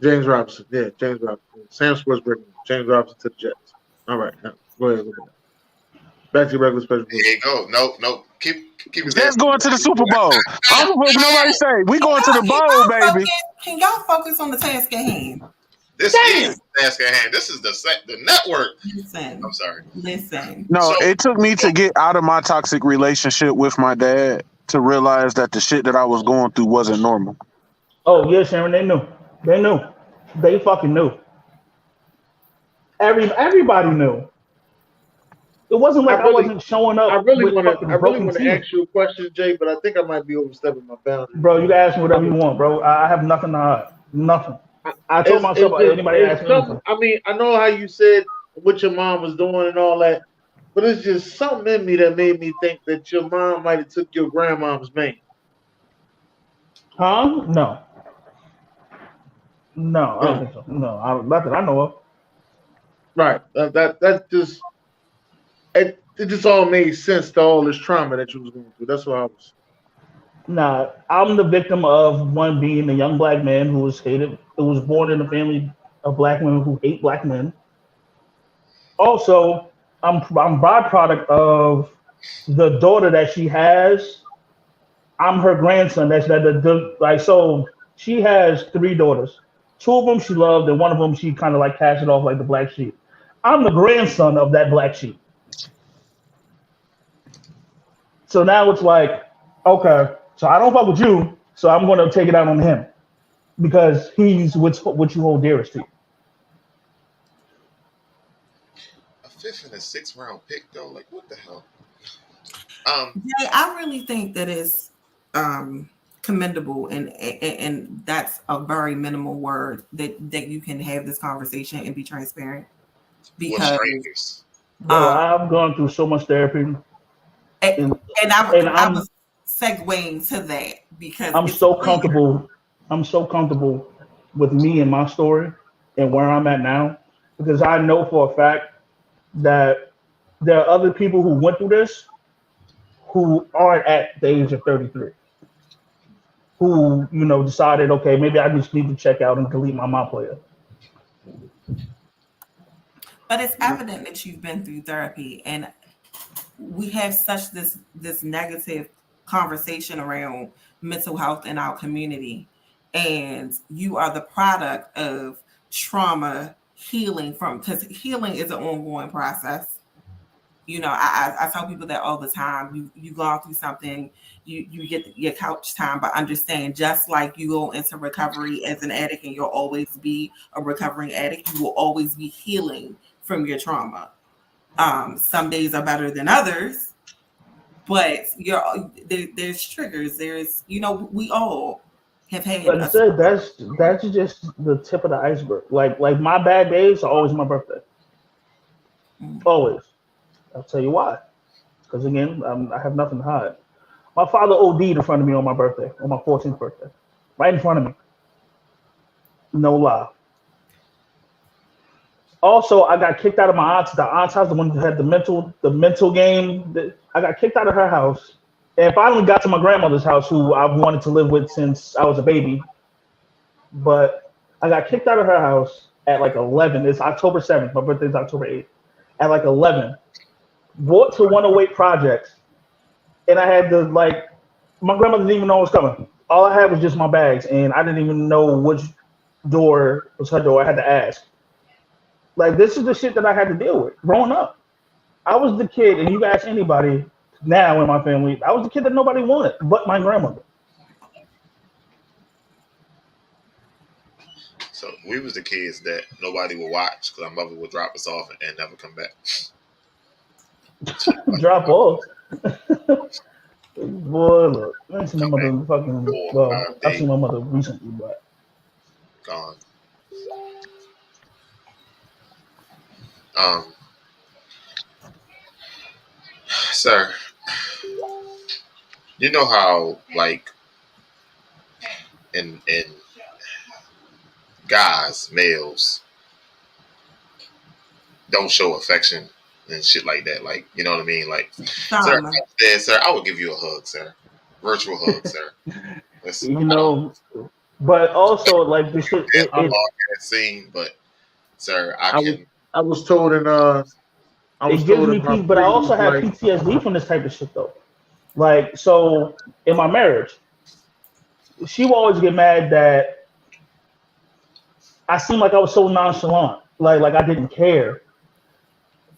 James Robinson. Yeah, James Robinson. SamzSportz breaking James Robinson to the Jets. All right, now, go ahead. Back to your regular special. There you go. No. Keep Let's go into the Super Bowl. I don't know what nobody say. We going to the bowl, baby. Can y'all focus on the task at hand? This is the task at hand. This is the network. Listen. I'm sorry. Listen. No, it took me to get out of my toxic relationship with my dad to realize that the shit that I was going through wasn't normal. Oh yeah, Sharon, they knew. They fucking knew. Everybody knew. It wasn't like I wasn't showing up. I really want to teeth. ask you a question, Jay, but I think I might be overstepping my boundaries. Bro, you can ask me whatever you want, bro. I have nothing to hide. Nothing. I told myself anybody ask me anything. I mean, I know how you said what your mom was doing and all that, but it's just something in me that made me think that your mom might have took your grandmom's man. Huh? No. I don't think so. No, not that I know of. Right. That just it just all made sense to all this trauma that you was going through. That's what I was. Nah, I'm the victim of one being a young black man who was hated, who was born in a family of black women who hate black men. Also, I'm byproduct of the daughter that she has. I'm her grandson. So she has 3 daughters. 2 of them she loved, and one of them she kind of like cast it off like the black sheep. I'm the grandson of that black sheep. So now it's like, okay, so I don't fuck with you, so I'm going to take it out on him because he's what you hold dearest to you. A 5th and a 6th round pick, though, like what the hell? Yeah, I really think that is commendable, and that's a very minimal word that you can have this conversation and be transparent. Because I've gone through so much therapy. And I was segueing to that because I'm so comfortable. I'm so comfortable with me and my story and where I'm at now because I know for a fact that there are other people who went through this who aren't at the age of 33, who decided, okay, maybe I just need to check out and delete my mom player. But it's evident that you've been through therapy, and we have such this negative conversation around mental health in our community, and you are the product of trauma healing because healing is an ongoing process. I tell people that all the time. You go through something, you get your couch time, but understand just like you go into recovery as an addict, and you'll always be a recovering addict, you will always be healing from your trauma. Some days are better than others, but there's triggers. There's we all have had. But that's just the tip of the iceberg. Like my bad days are always my birthday. Always. I'll tell you why. Because again, I have nothing to hide. My father OD'd in front of me on my birthday, on my 14th birthday, right in front of me. No lie. Also, I got kicked out of my aunt's. The aunt's house, the one who had the mental game. I got kicked out of her house, and finally got to my grandmother's house, who I've wanted to live with since I was a baby. But I got kicked out of her house at like 11. It's October 7th. My birthday's October 8th. At like 11, brought to 108 Projects, and I had to my grandmother didn't even know I was coming. all I had was just my bags, and I didn't even know which door was her door. I had to ask. Like, this is the shit that I had to deal with growing up. I was the kid, and you ask anybody now in my family, I was the kid that nobody wanted but my grandmother. So we was the kids that nobody would watch because our mother would drop us off and never come back. Drop off. Boy, look, I ain't seen my mother fucking. Well, I've seen my mother recently, but gone. Sir, you know how like in guys, males don't show affection and shit like that. Like, you know what I mean? Like, sir, I would give you a hug, sir. Virtual hug, sir. You know, but also like this shit. I'm all scene, but sir, I was told in it gives me peace, but I also have PTSD from this type of shit though. Like, so in my marriage, she would always get mad that I seemed like I was so nonchalant, like I didn't care.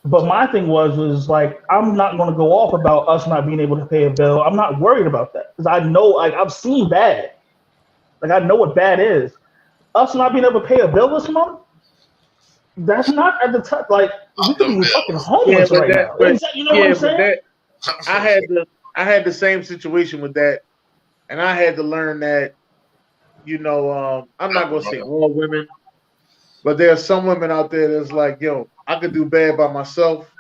But my thing was like, I'm not going to go off about us not being able to pay a bill. I'm not worried about that because I know, like, I've seen bad. Like, I know what bad is. Us not being able to pay a bill this month, that's not at the top. Like, we could be fucking homeless right now. You know what I'm saying? I had the same situation with that, and I had to learn that, you know, I'm not going to say all women, but there are some women out there that's like, yo, I could do bad by myself,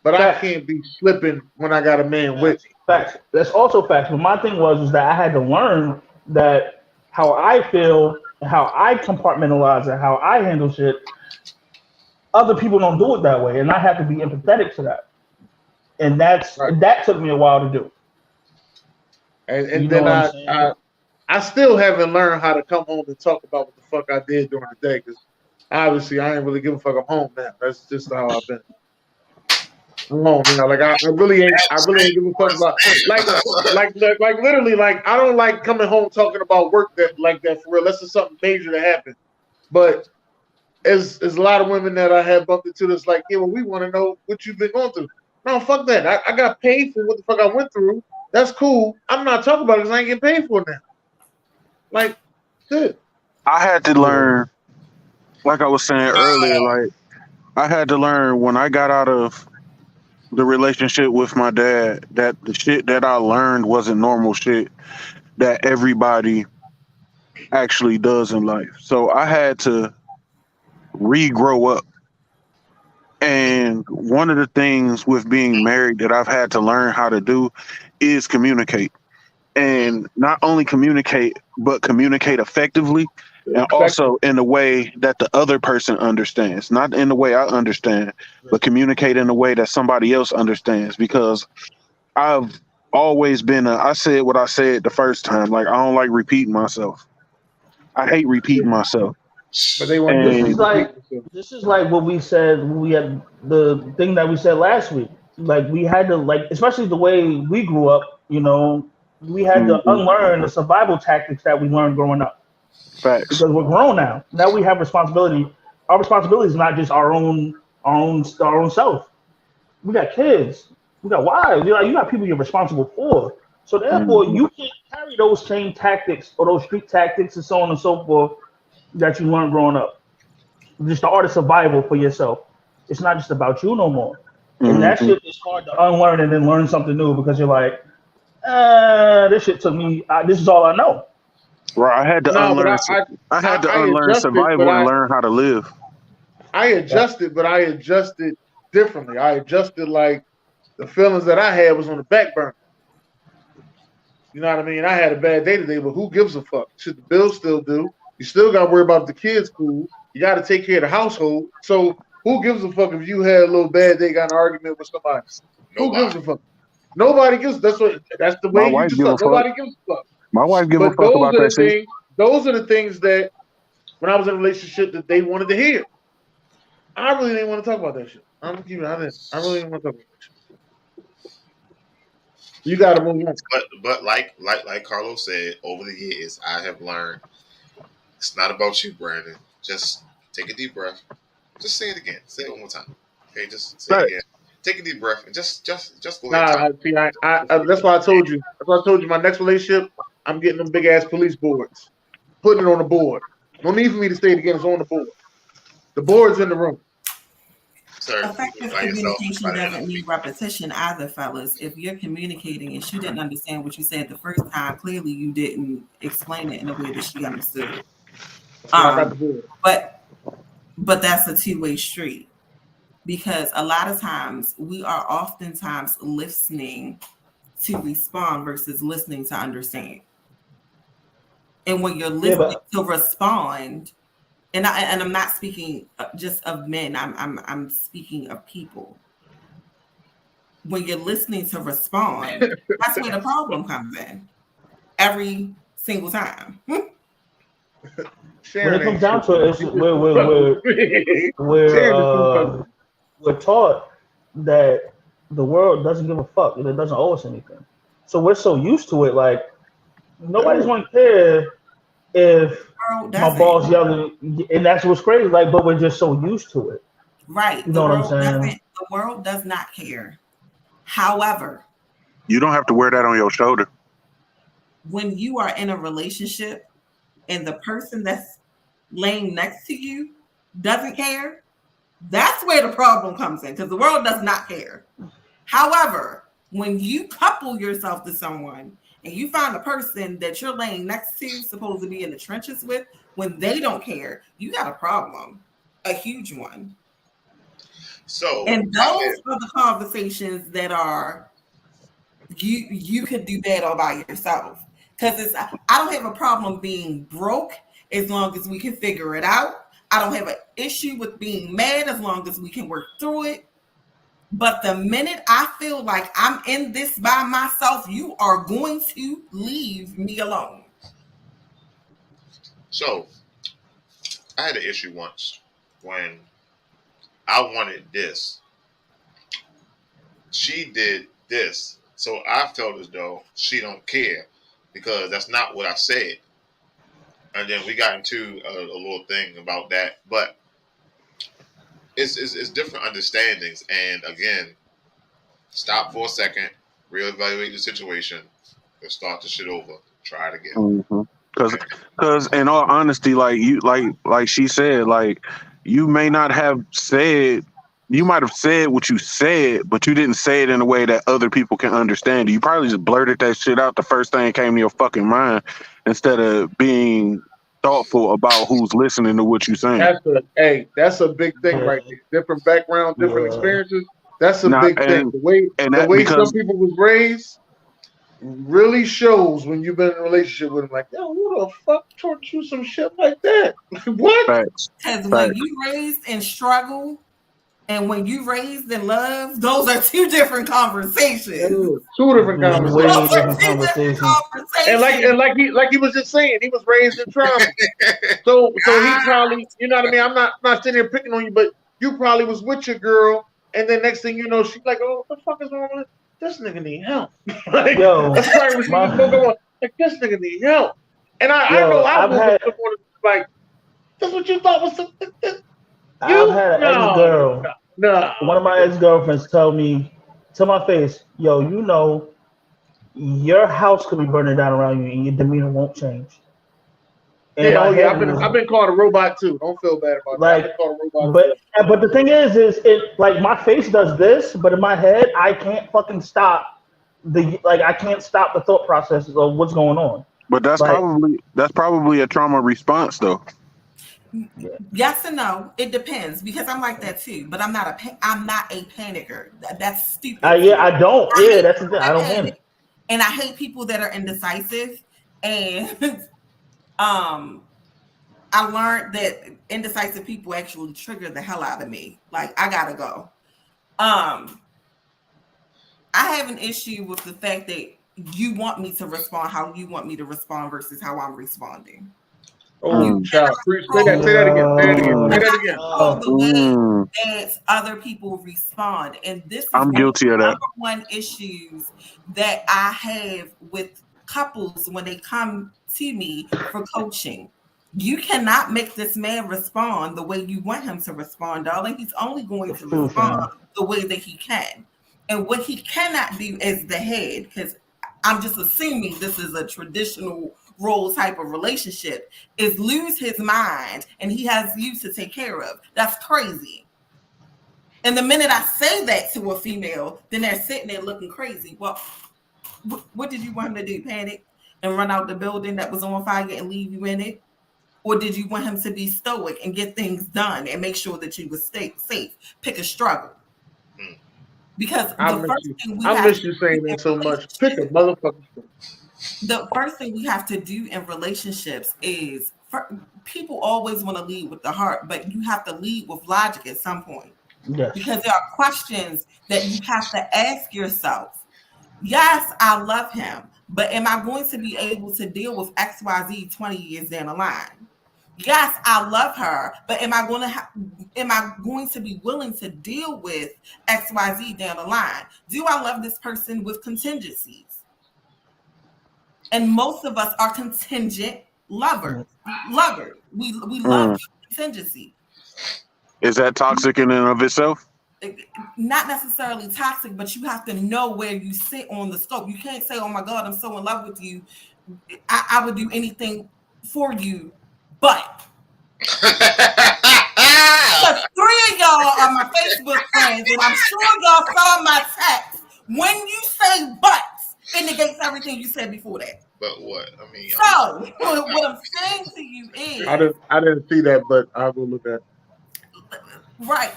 but I can't be flipping when I got a man with me. Facts. That's also facts. But my thing was that I had to learn that how I feel, how I compartmentalize it, how I handle shit, other people don't do it that way, and I have to be empathetic to that. And that took me a while to do. And then I still haven't learned how to come home and talk about what the fuck I did during the day, because obviously I ain't really give a fuck. I'm home now. That's just how I've been. I'm home, you know. Like I really ain't give a fuck about like literally, like I don't like coming home talking about work that for real. That's just something major that happened. But there's a lot of women that I have bumped into that's like, yeah, well, we want to know what you've been going through. No, fuck that. I got paid for what the fuck I went through. That's cool. I'm not talking about it because I ain't getting paid for it now. Like, shit. I had to learn, like I was saying earlier, like I had to learn when I got out of the relationship with my dad that the shit that I learned wasn't normal shit that everybody actually does in life. So I had to regrow up. And one of the things with being married that I've had to learn how to do is communicate. And not only communicate, but communicate effectively and also in a way that the other person understands. Not in the way I understand, but communicate in a way that somebody else understands. Because I've always been I said what I said the first time. Like, I don't like repeating myself. I hate repeating myself. But they want this is like what we said when we had the thing that we said last week. Like, we had to, like, especially the way we grew up, you know, we had to unlearn the survival tactics that we learned growing up. Facts. Because we're grown now. Now we have responsibility. Our responsibility is not just our own self. We got kids. We got wives. You got people you're responsible for. So therefore, you can't carry those same tactics or those street tactics and so on and so forth that you learned growing up. Just the art of survival for yourself. It's not just about you no more. And that shit is hard to unlearn and then learn something new because you're like, this shit took me. This is all I know. Right, I had to unlearn. I had to unlearn survival and learn how to live. I adjusted, but I adjusted differently. I adjusted like the feelings that I had was on the back burner. You know what I mean? I had a bad day today, but who gives a fuck? Should the bills still do? You still got to worry about the kids' school. You got to take care of the household. So who gives a fuck if you had a little bad day, got an argument with somebody? Nobody. Who gives a fuck? Nobody gives. That's the way you just fuck. Nobody gives a fuck. My wife gives a fuck about that shit. Those are the things that when I was in a relationship that they wanted to hear. I really didn't want to talk about that shit. I really didn't want to talk about that shit. You got to move on. But like Carlos said, over the years, I have learned it's not about you, Brandon. Just take a deep breath. Just say it again. Say it one more time. Okay, just say it again. Take a deep breath and just go ahead. That's why I told you. That's why I told you. My next relationship, I'm getting them big ass police boards, putting it on the board. No need for me to say it again. It's on the board. The board's in the room. Effective communication doesn't need repetition either, fellas. If you're communicating and she didn't understand what you said the first time, clearly you didn't explain it in a way that she understood. But that's a two-way street, because a lot of times we are oftentimes listening to respond versus listening to understand. And when you're listening to respond, and I'm not speaking just of men, I'm speaking of people. When you're listening to respond, that's where the problem comes in. Every single time. When it comes down to it, we're taught that the world doesn't give a fuck and it doesn't owe us anything. So we're so used to it, like nobody's going to care if my boss yelling, and that's what's crazy. Like, but we're just so used to it. Right. You know what I'm saying? The world does not care. However, you don't have to wear that on your shoulder. When you are in a relationship and the person that's laying next to you doesn't care, that's where the problem comes in, because the world does not care. However, when you couple yourself to someone and you find a person that you're laying next to, supposed to be in the trenches with, when they don't care, you got a problem, a huge one. And those are the conversations that are you could do that all by yourself. Because I don't have a problem being broke as long as we can figure it out. I don't have an issue with being mad as long as we can work through it. But the minute I feel like I'm in this by myself, you are going to leave me alone. So, I had an issue once when I wanted this. She did this. So I felt as though she don't care because that's not what I said. And then we got into a little thing about that. But it's different understandings. And again, stop for a second, reevaluate the situation, and start the shit over. Try it again. Because in all honesty, like she said, like you may not have said. You might have said what you said, but you didn't say it in a way that other people can understand. You probably just blurted that shit out the first thing that came to your fucking mind instead of being thoughtful about who's listening to what you're saying. That's a big thing right there. Different background, different experiences. That's a big thing. The way some people was raised really shows when you've been in a relationship with them. Like, yo, who the fuck taught you some shit like that? What? Because when you raised in struggle, and when you raised in love, those are two different conversations. Two different conversations. And like he was just saying, he was raised in trauma. so he probably, you know what I mean? I'm not sitting here picking on you, but you probably was with your girl, and then next thing you know, she's like, "Oh, what the fuck is wrong with this nigga? Need help." Like, that's probably what she was going. Like, this nigga need help. And I know I was like, that's what you thought was something. I've had an ex-girl. No. One of my ex-girlfriends tell my face, yo, you know, your house could be burning down around you and your demeanor won't change. And I've been called a robot too. Don't feel bad about that. I've been called a robot but the thing is it like my face does this, but in my head I can't fucking stop I can't stop the thought process of what's going on. But that's probably a trauma response though. Yes and no. It depends, because I'm like that too. But I'm not a panicker. That's stupid. I don't. That's the thing. I don't panic. And I hate people that are indecisive. And I learned that indecisive people actually trigger the hell out of me. Like, I gotta go. I have an issue with the fact that you want me to respond how you want me to respond versus how I'm responding. Oh, child. Say that again. Say that again. The way that other people respond. And this is I'm guilty of that. Number one issues that I have with couples when they come to me for coaching. You cannot make this man respond the way you want him to respond, darling. He's only going to respond the way that he can. And what he cannot do as the head, because I'm just assuming this is a traditional role type of relationship, is lose his mind and he has you to take care of. That's crazy. And the minute I say that to a female, then they're sitting there looking crazy. Well, what did you want him to do? Panic and run out the building that was on fire and leave you in it? Or did you want him to be stoic and get things done and make sure that you would stay safe? Pick a struggle. Because I miss you saying that so much. Pick a motherfucking struggle. The first thing we have to do in relationships is people always want to lead with the heart, but you have to lead with logic at some point. Yes. Because there are questions that you have to ask yourself. Yes, I love him, but am I going to be able to deal with XYZ 20 years down the line? Yes, I love her, but am I going to be willing to deal with XYZ down the line? Do I love this person with contingencies? And most of us are contingent lovers. We love contingency. Is that toxic in and of itself? Not necessarily toxic, but you have to know where you sit on the scope. You can't say, "Oh my God, I'm so in love with you. I would do anything for you." But because 3 of y'all are my Facebook friends, and I'm sure y'all saw my text. When you say "buts," it negates everything you said before that. But what? I mean, so what I'm saying to you is, I didn't see that, but I'll go look at it. Right.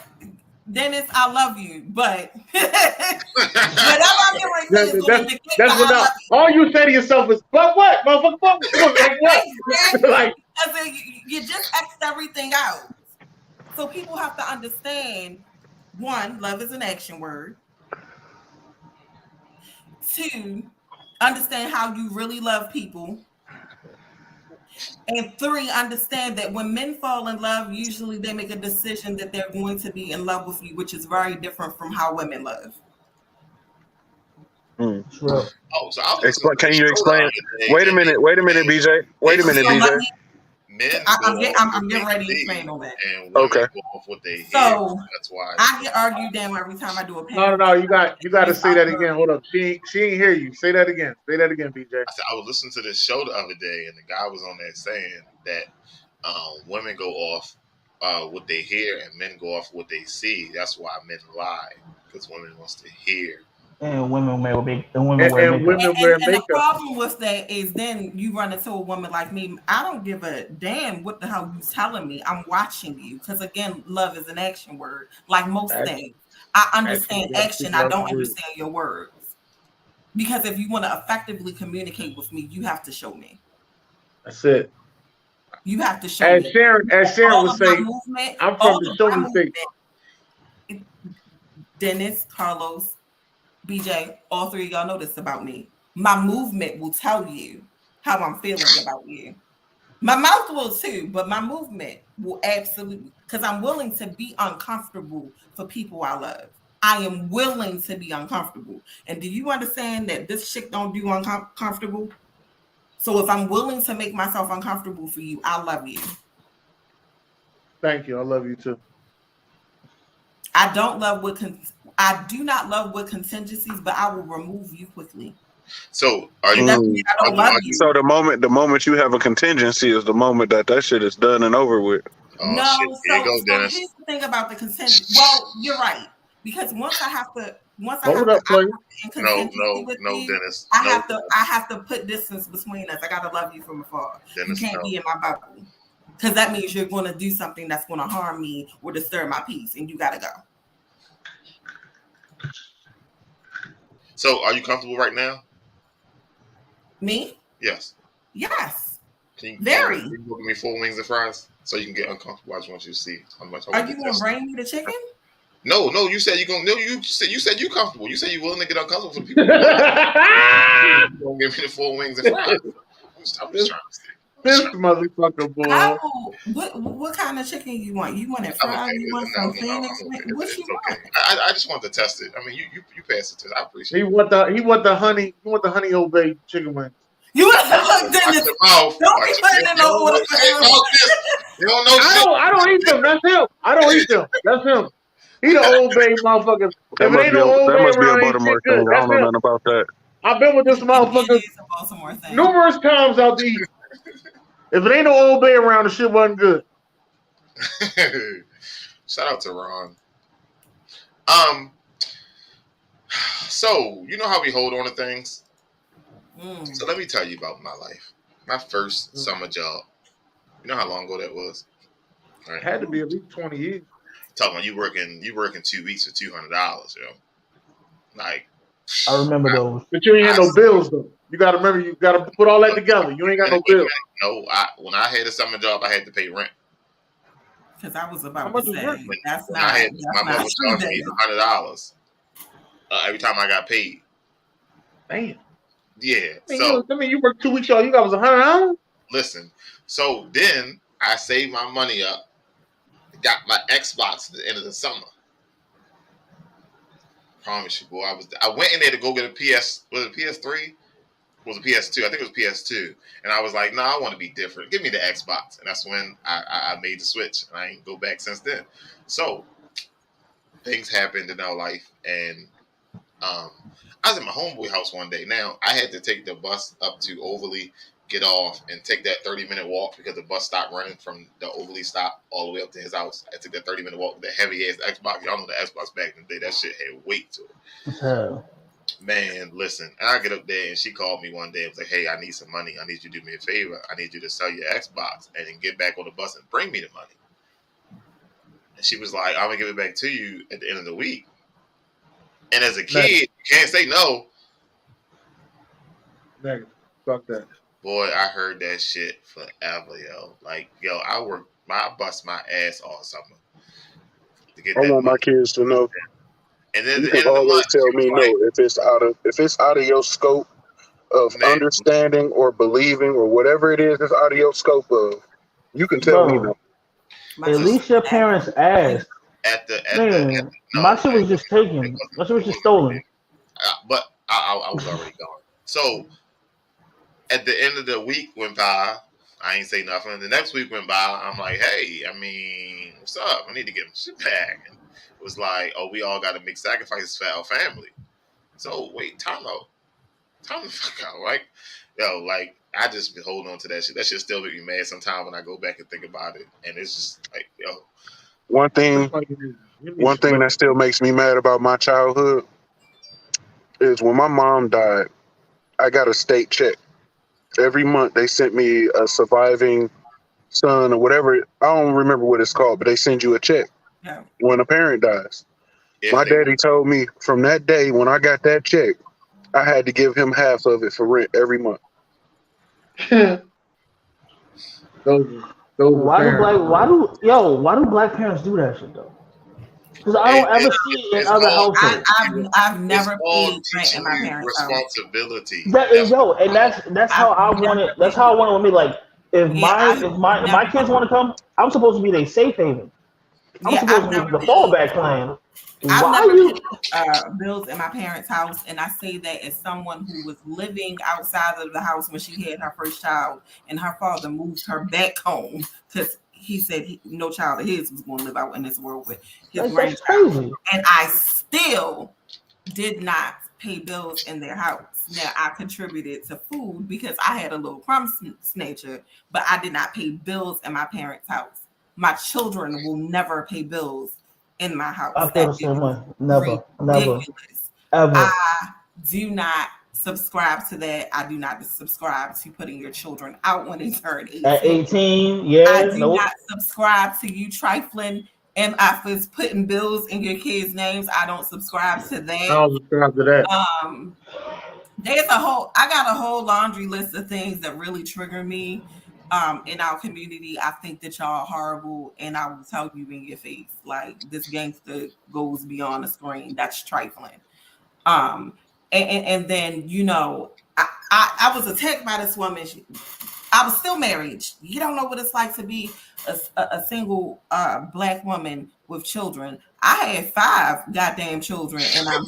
Dennis, I love you, but whatever I'm doing that's what all you say to yourself is, but what, motherfucker? Like what? Like you just X'd everything out. So people have to understand: 1, love is an action word. 2, understand how you really love people. And 3, understand that when men fall in love, usually they make a decision that they're going to be in love with you, which is very different from how women love. Oh, so can you explain? Wait a minute, BJ. Wait a minute, BJ. I'm getting ready to explain on that. Okay. So that's why I get argued down every time I do a panel. No. You got to say that again. Hold up. She ain't hear you. Say that again. Say that again, BJ. I said I was listening to this show the other day, and the guy was on there saying that women go off what they hear, and men go off what they see. That's why men lie, because women wants to hear. And women wear makeup. And the problem with that is then you run into a woman like me. I don't give a damn what the hell you telling me. I'm watching you. Because again, love is an action word. Like most things. I understand action. I don't understand your words. Because if you want to effectively communicate with me, you have to show me. That's it. You have to show me. As Sharon would say, I'm from the show me thing. Dennis, Carlos, BJ, all 3 of y'all know this about me. My movement will tell you how I'm feeling about you. My mouth will too, but my movement will absolutely, because I'm willing to be uncomfortable for people I love. I am willing to be uncomfortable. And do you understand that this shit don't do uncomfortable? So if I'm willing to make myself uncomfortable for you, I love you. Thank you. I love you too. I do not love with contingencies, but I will remove you quickly. So are you? So the moment you have a contingency is the moment that shit is done and over with. No, so here's the thing about the contingency. Well, you're right, because once I have to Dennis. I have to put distance between us. I gotta love you from afar. Dennis, you can't be in my bubble, because that means you're going to do something that's going to harm me or disturb my peace, and you gotta go. So, are you comfortable right now? Me? Yes. Yes. Very. Can you give me 4 wings and fries so you can get uncomfortable? I just want you to see how much. Are you gonna bring me the chicken? No. You said you're gonna. No, you said you comfortable. You said you're willing to get uncomfortable for people. You gonna give me the 4 wings and fries? I'm just trying to see. This motherfucker, boy. Oh, what kind of chicken you want? You want it fried? You want some Phoenix? What you want? I just want to test it. I mean, you pass it to. I appreciate. He want the honey Old Bay chicken wings. You want to Dennis? Don't be putting it on order for him. You don't know shit. I don't eat them. That's him. I don't eat them. That's him. He the Old Bay motherfucker. That must be a Baltimore thing. I don't know nothing about that. I've been with this motherfucker numerous times out to eat. If it ain't no Old Bay around, the shit wasn't good. Shout out to Ron. So you know how we hold on to things. So let me tell you about my life. My first summer job. You know how long ago that was? Right. It had to be at least 20 years. Talking about you working 2 weeks for $200, yo. Like I remember those. But you ain't had no bills though. You gotta remember, you gotta put all that together. You ain't got no bills. No, when I had a summer job, I had to pay rent. Because I was about to say that's not. My mother was charging me $100 every time I got paid. Damn. Yeah. I mean, you worked 2 weeks, y'all. You got was $100. Listen. So then I saved my money up. Got my Xbox at the end of the summer. Promise you, boy. I went in there to go get a PS. Was it PS3? Was it PS2? I think it was PS2. And I was like, no, I want to be different. Give me the Xbox. And that's when I made the switch. And I ain't go back since then. So things happened in our life. And I was at my homeboy house one day. Now, I had to take the bus up to Overly, get off, and take that 30-minute walk because the bus stopped running from the Overly stop all the way up to his house. I took that 30-minute walk with the heavy-ass Xbox. Y'all know the Xbox back in the day. That shit had weight to it. Man, listen. And I get up there, and she called me one day and was like, hey, I need some money. I need you to do me a favor. I need you to sell your Xbox and then get back on the bus and bring me the money. And she was like, I'm going to give it back to you at the end of the week. And as a kid, you can't say no. Negative. Fuck that. Boy, I heard that shit forever, yo. Like, yo, I bust my ass all summer to get that I want money. my kids to know. And then you can always tell me no if it's out of your scope of understanding or believing or whatever it is that's out of your scope of. You can tell me no. At least your parents asked. My shit was just taken. My shit was just stolen. But I was already gone. So at the end of the week went by, I ain't say nothing. The next week went by, I'm like, hey, I mean, what's up? I need to get my shit back. And it was like, oh, we all got to make sacrifices for our family. So wait, time the fuck out, right? Yo, like, I just been holding on to that shit. That shit still make me mad sometimes when I go back and think about it. And it's just like, yo. One thing that still makes me mad about my childhood is when my mom died, I got a state check. Every month they sent me a surviving son or whatever. I don't remember what it's called, but they send you a check when a parent dies. My daddy told me from that day when I got that check, I had to give him half of it for rent every month. Why do black parents do that shit though? Because I don't ever see it in other households. I've never paid rent in my parents' house. Responsibility. And that's how I want it. That's how I want it with me. Like if my kids want to come, I'm supposed to be their safe haven. I'm supposed to be the fallback plan. I've never paid bills in my parents' house, and I say that as someone who was living outside of the house when she had her first child, and her father moved her back home because he said no child of his was going to live out in this world with his grandchild. And I still did not pay bills in their house. Now, I contributed to food because I had a little crumb snatcher, but I did not pay bills in my parents' house. My children will never pay bills in my house. I feel the same way. Never, ever. I do not subscribe to that. I do not subscribe to putting your children out when they turn 18. At 18, yeah. I do not subscribe to you trifling MFs putting bills in your kids' names. I don't subscribe to that. I don't subscribe to that. I got a whole laundry list of things that really trigger me. In our community, I think that y'all are horrible, and I will tell you in your face, like, this gangster goes beyond the screen. That's trifling. And then, you know, I was attacked by this woman I was still married. You don't know what it's like to be a single black woman with children. I had 5 goddamn children, and I'm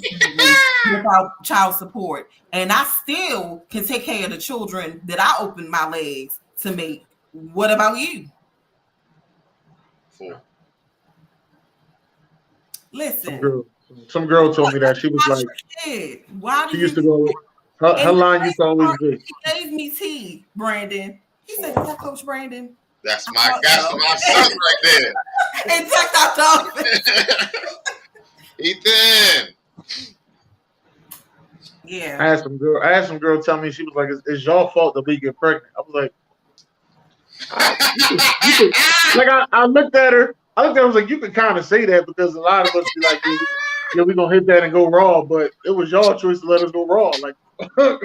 without child support, and I still can take care of the children that I opened my legs to make. What about you? 4. Listen, some girl told me that she was like, why do she used to go. Her line used to always be. He gave me tea, Brandon. He said, "Is that Coach Brandon?" That's my son right there. And checked out the office. Ethan. Yeah. I had some girl tell me, she was like, "It's your fault that we get pregnant." I was like, I looked at her. I was like, you can kind of say that because a lot of us be like, yeah, we're gonna hit that and go raw, but it was your choice to let us go raw. Like, I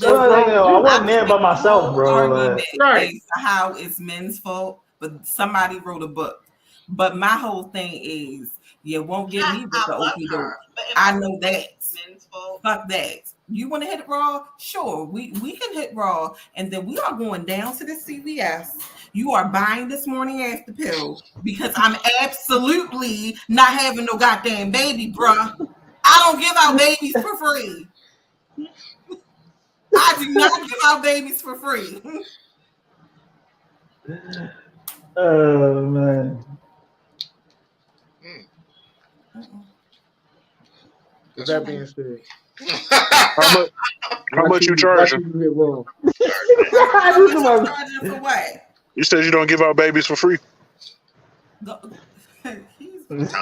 wasn't there by myself, bro. Right. How it's men's fault, but somebody wrote a book. But my whole thing is, you won't get me with the open door. I know that. Men's fault. Fuck that. You want to hit it raw? Sure, we can hit raw, and then we are going down to the CVS. You are buying this morning after pill because I'm absolutely not having no goddamn baby, bruh. I don't give out babies for free. I do not give out babies for free. Oh man. With that being said, how much you charging? For what? You said you don't give out babies for free. Go ahead, log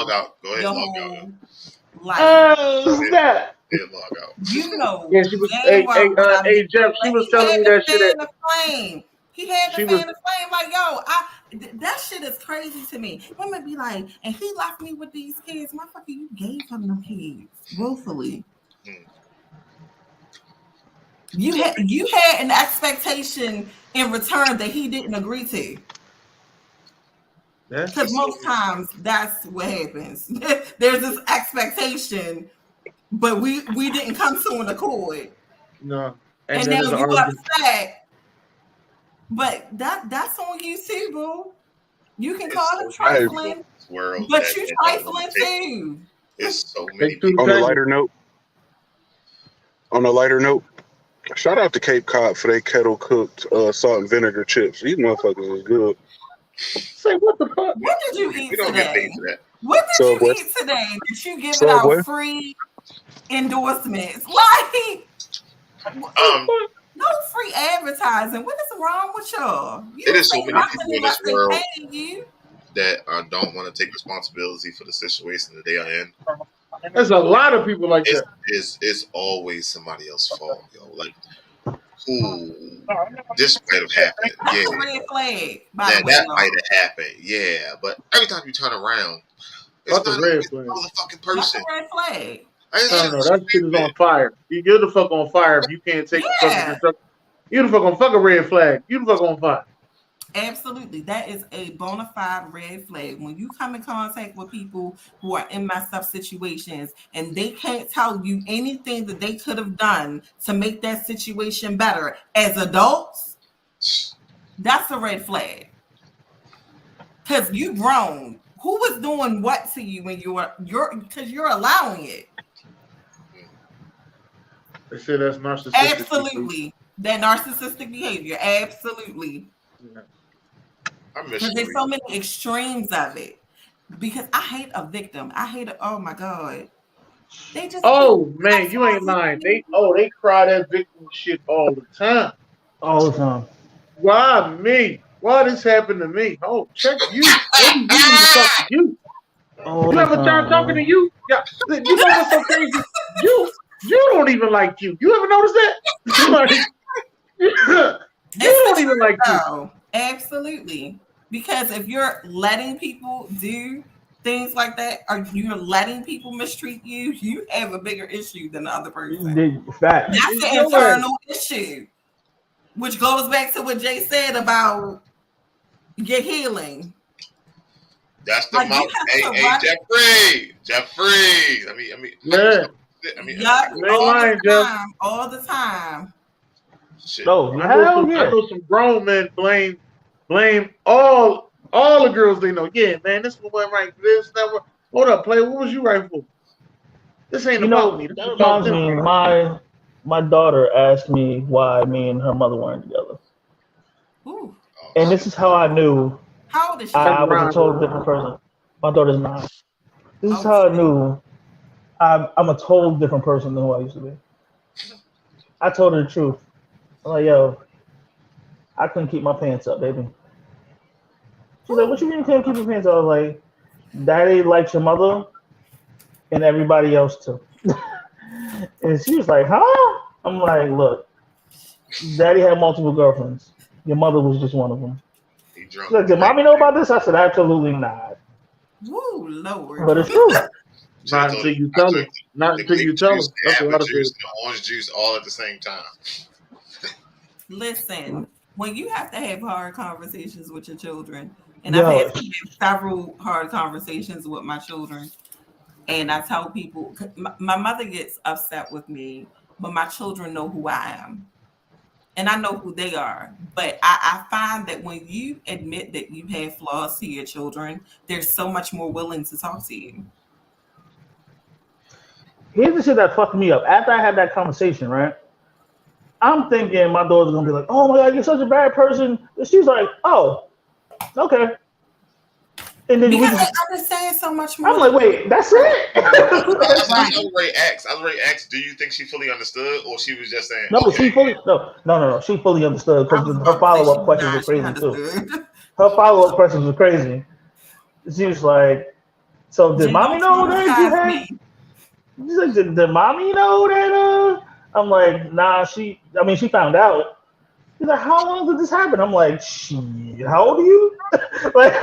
out. Go ahead, log out. Like, Log out. You know, yeah, she was. Hey, Jeff, she was telling me that shit. He had the fan of flame. Like, yo, that shit is crazy to me. Women be like, and he left me with these kids. Motherfucker, you gave him them kids willfully. You had an expectation in return that he didn't agree to. Because most times that's what happens. There's this expectation, but we didn't come to an accord. No. And now you upset. But that's on you too, boo. You can call him trifling, but you trifling too. It's so many. On a lighter note, shout out to Cape Cod for their kettle cooked salt and vinegar chips. These motherfuckers is good. Say what the fuck? What did you eat today? What did you eat today? Did you give out free endorsements? Like, no free advertising. What is wrong with y'all? It is so many people in this world that don't want to take responsibility for the situation that they are in. There's a lot of people like that. It's always somebody else's fault, yo. Like, this might have happened. That's a red flag. That might have happened. Yeah, but every time you turn around, it's not a red flag. Motherfucking person. That's a red flag. No, that shit is on fire. You're the fuck on fire if you can't take the fucking. You're the fuck on fuck a red flag. You the fuck on fire. Absolutely. That is a bona fide red flag. When you come in contact with people who are in messed up situations and they can't tell you anything that they could have done to make that situation better as adults, that's a red flag. Because you grown. Who was doing what to you when because you're allowing it? They say that's narcissistic. Absolutely. That narcissistic behavior. Absolutely. Yeah. Because there's so many extremes of it. Because I hate a victim. I hate oh my God. They just man, you ain't lying. They cry that victim shit all the time. All the time. Why me? Why this happened to me? Oh, check you. Maybe you need to talk to you. You ever try talking to you? Yeah. You know what's so crazy? You don't even like you. You ever notice that? You don't even like you. Absolutely. Because if you're letting people do things like that, or you're letting people mistreat you, you have a bigger issue than the other person. Fact. That's the internal issue. Which goes back to what Jay said about your healing. That's the mouth. Hey, Jeffrey. I mean, yeah. All the time. Shit. Oh, I hell yeah. know some grown men blame all the girls they know. Yeah, man, this one went right for this. That one. Hold up, player. What was you right for? This ain't about me. This That is about reminds me. them. My daughter asked me why me and her mother weren't together, Ooh. and this is how I knew How old is she? I was a total different person. My daughter's 9. This is how I knew I'm a total different person than who I used to be. I told her the truth. I'm like, yo, I couldn't keep my pants up, baby. She's like, what you mean you couldn't keep your pants up? I was like, Daddy likes your mother and everybody else too. And she was like, huh? I'm like, look, Daddy had multiple girlfriends. Your mother was just one of them. She's like, did mommy know about this? I said, absolutely not. Woo, Lord. But it's true. Not until you tell her. Not until you tell her. That's what I said. The orange juice all at the same time. Listen, when you have to have hard conversations with your children, and I've had to have several hard conversations with my children, and I tell people, my mother gets upset with me, but my children know who I am. And I know who they are. But I find that when you admit that you have flaws to your children, they're so much more willing to talk to you. Here's the shit that fucked me up. After I had that conversation, right? I'm thinking my daughter's gonna be like, oh my God, you're such a bad person. And she's like, oh, okay. And then because I understand so much more. I'm like, wait, that's it? I was ready to ask, do you think she fully understood, or she was just saying? No, okay. She fully understood because her follow-up questions were crazy too. Her follow-up questions were crazy. She was like, so did mommy know that you had? She's like, did mommy know that? I'm like, nah, she found out. She's like, how long did this happen? I'm like, shit, how old are you? Like,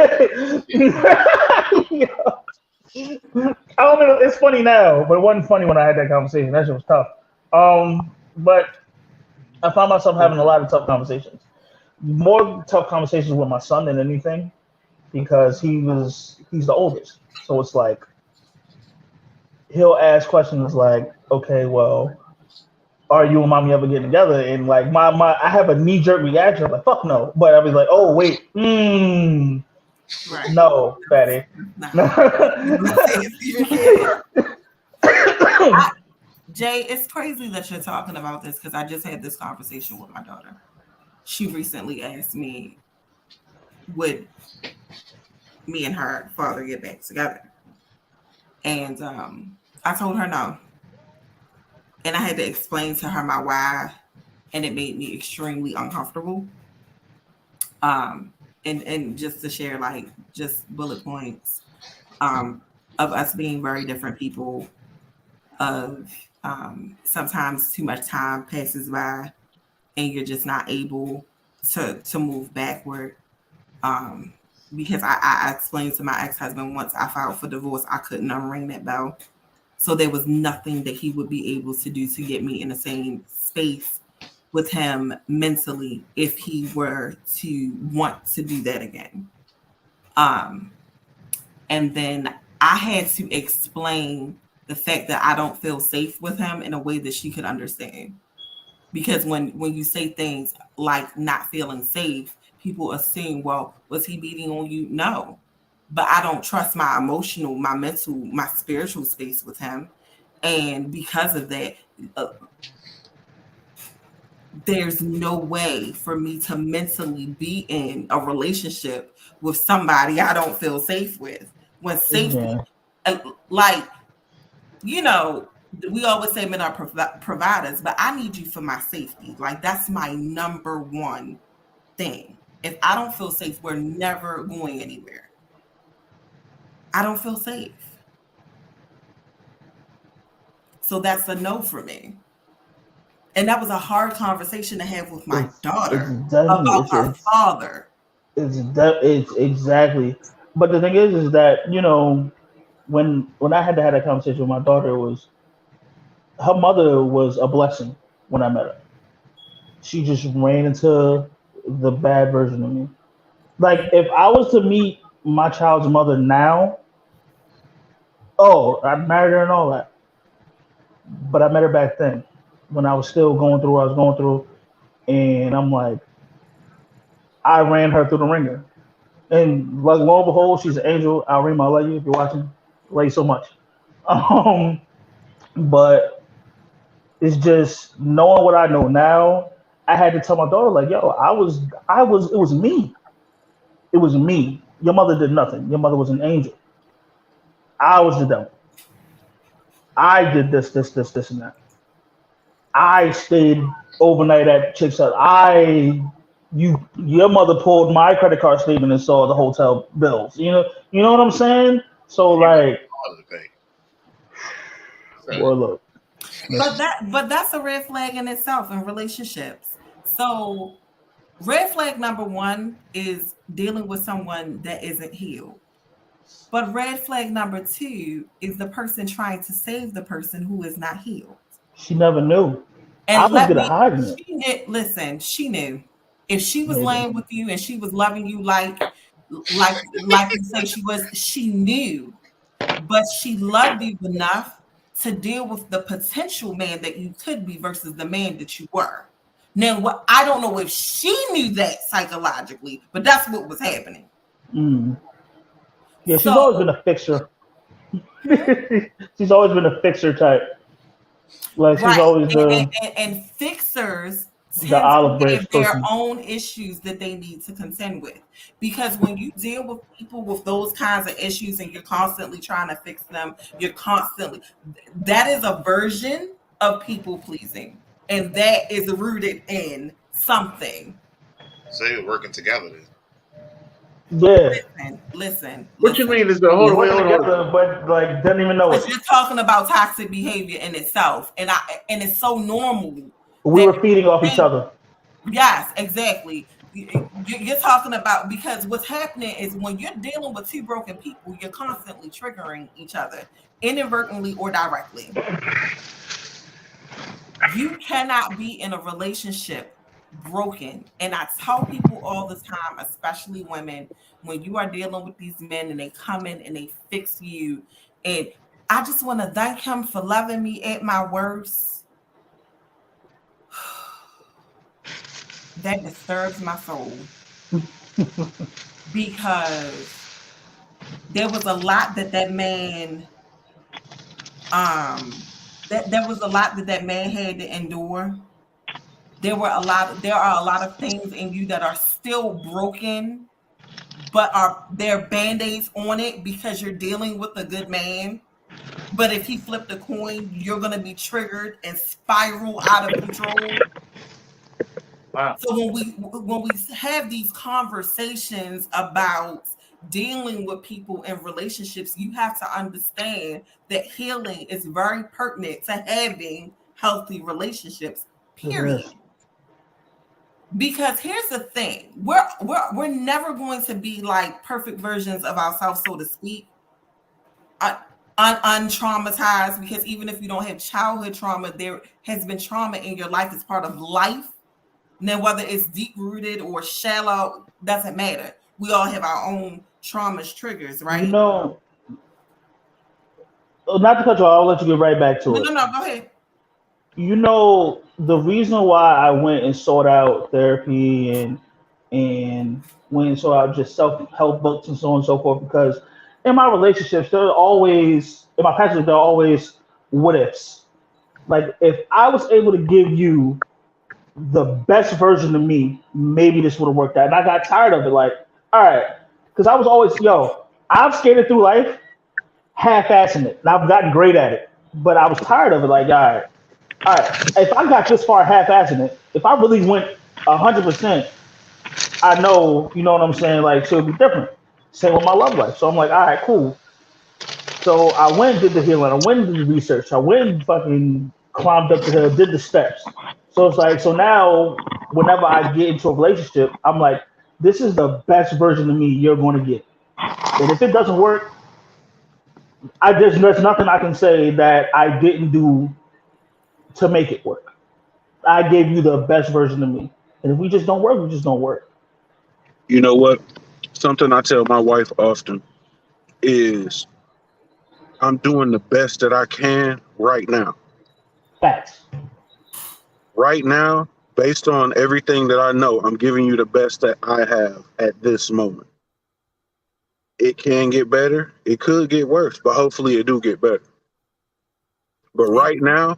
I don't know, it's funny now, but it wasn't funny when I had that conversation. That shit was tough. But I found myself having a lot of tough conversations. More tough conversations with my son than anything, because he's the oldest. So it's like, he'll ask questions like, okay, well, are you and mommy ever getting together? And like I have a knee-jerk reaction. I'm like, fuck no. But I was like, oh wait, right. No, Fatty. Jay, it's crazy that you're talking about this because I just had this conversation with my daughter. She recently asked me, would me and her father get back together? And I told her no. And I had to explain to her my why, and it made me extremely uncomfortable. And just to share like just bullet points of us being very different people, of sometimes too much time passes by and you're just not able to move backward. Because I explained to my ex-husband once I filed for divorce, I couldn't unring that bell. So there was nothing that he would be able to do to get me in the same space with him mentally if he were to want to do that again. And then I had to explain the fact that I don't feel safe with him in a way that she could understand. Because when you say things like not feeling safe, people assume, well, was he beating on you? No. But I don't trust my emotional, my mental, my spiritual space with him. And because of that, there's no way for me to mentally be in a relationship with somebody I don't feel safe with. When safety, like, you know, we always say men are providers, but I need you for my safety. Like, that's my number one thing. If I don't feel safe, we're never going anywhere. I don't feel safe. So that's a no for me. And that was a hard conversation to have with my daughter about her father. It's exactly. But the thing is that, you know, when I had to have that conversation with my daughter, her mother was a blessing when I met her. She just ran into the bad version of me. Like, if I was to meet my child's mother now, I married her and all that. But I met her back then when I was still going through what I was going through. And I'm like, I ran her through the ringer. And like lo and behold, she's an angel. Alrima, I love you if you're watching. Love you so much. But it's just knowing what I know now. I had to tell my daughter, like, yo, it was me. It was me. Your mother did nothing. Your mother was an angel. I was the devil. I did this, and that. I stayed overnight at Chick's house. Your mother pulled my credit card statement and saw the hotel bills. You know what I'm saying? So like, well, look. But that's a red flag in itself in relationships. So red flag number one is dealing with someone that isn't healed. But red flag number two is the person trying to save the person who is not healed. She never knew. And I was gonna hide it. Listen, she knew. If she was laying with you and she was loving you like you say she was, she knew. But she loved you enough to deal with the potential man that you could be versus the man that you were. Now, I don't know if she knew that psychologically, but that's what was happening. Yeah, she's always been a fixer. She's always been a fixer type. Like she's always and fixers tend the olive to branch have their person. own issues that they need to contend with. Because when you deal with people with those kinds of issues and you're constantly trying to fix them, that is a version of people pleasing. And that is rooted in something. So you're working together then. Yeah. Listen. What you mean is the whole way together, but like doesn't even know it. You're talking about toxic behavior in itself, and it's so normal. We were feeding off each other. Yes, exactly. You're talking about, because what's happening is when you're dealing with two broken people, you're constantly triggering each other, inadvertently or directly. You cannot be in a relationship broken. And I tell people all the time, especially women, when you are dealing with these men and they come in and they fix you, and I just want to thank him for loving me at my worst. That disturbs my soul. Because there was a lot that man there was a lot that man had to endure. There are a lot of things in you that are still broken, but there are band-aids on it because you're dealing with a good man. But if he flipped a coin, you're gonna be triggered and spiral out of control. Wow. So when we have these conversations about dealing with people in relationships, you have to understand that healing is very pertinent to having healthy relationships, period. Yes. Because here's the thing, we're never going to be like perfect versions of ourselves, so to speak, untraumatized, because even if you don't have childhood trauma, there has been trauma in your life as part of life. Now, whether it's deep-rooted or shallow, doesn't matter. We all have our own traumas, triggers, right? Not to cut you off, I'll let you get right back to it. No, go ahead. The reason why I went and sought out therapy and went and sought out just self-help books and so on and so forth, because in my relationships, in my past, there are always what ifs. Like, if I was able to give you the best version of me, maybe this would have worked out. And I got tired of it. Like, all right, because I was always, I've skated through life half-assing it, and I've gotten great at it. But I was tired of it. Like, all right, if I got this far half-assing it, if I really went 100%, I know, you know what I'm saying? Like, so it'd be different. Same with my love life. So I'm like, all right, cool. So I went and did the healing. I went and did the research. I went and fucking climbed up the hill, did the steps. So it's like, so now whenever I get into a relationship, I'm like, this is the best version of me you're going to get. And if it doesn't work, there's nothing I can say that I didn't do to make it work. I gave you the best version of me. And if we just don't work, we just don't work. You know what? Something I tell my wife often is I'm doing the best that I can right now. Facts. Right now, based on everything that I know, I'm giving you the best that I have at this moment. It can get better. It could get worse, but hopefully it do get better. But right now,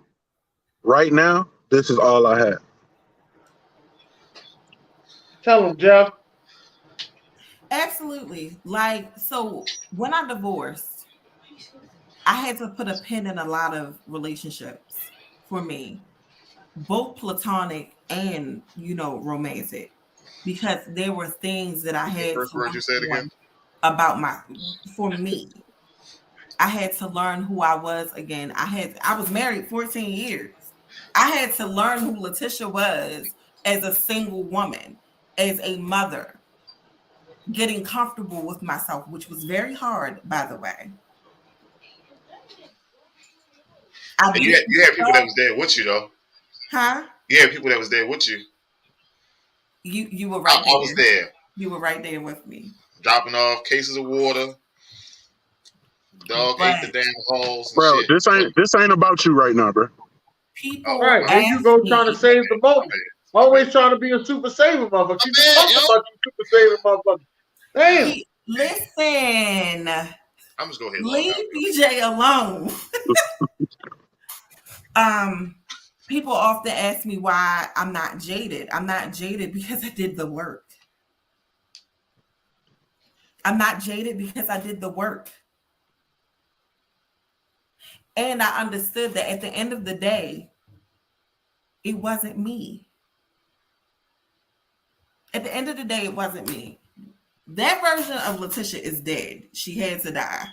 this is all I have. Tell him, Jeff. Absolutely. Like, so when I divorced, I had to put a pin in a lot of relationships for me, both platonic and, romantic, because there were things that I had First word you said again? For me. I had to learn who I was again. I was married 14 years. I had to learn who Letitia was as a single woman, as a mother, getting comfortable with myself, which was very hard, by the way. You had people that was there with you, though. Huh? You had people that was there with you. You were right there. I was there. You were right there with me. Dropping off cases of water. Dog ate the damn halls. Bro, shit. this ain't about you right now, bro. People, right? There you go, trying to save the moment. Always trying to be a super saver, motherfucker. Keep talking about you, super saver, motherfucker. Damn. Listen. I'm just going to leave BJ alone. People often ask me why I'm not jaded. I'm not jaded because I did the work. I'm not jaded because I did the work. And I understood that at the end of the day, it wasn't me. At the end of the day, it wasn't me. That version of Letitia is dead. She had to die.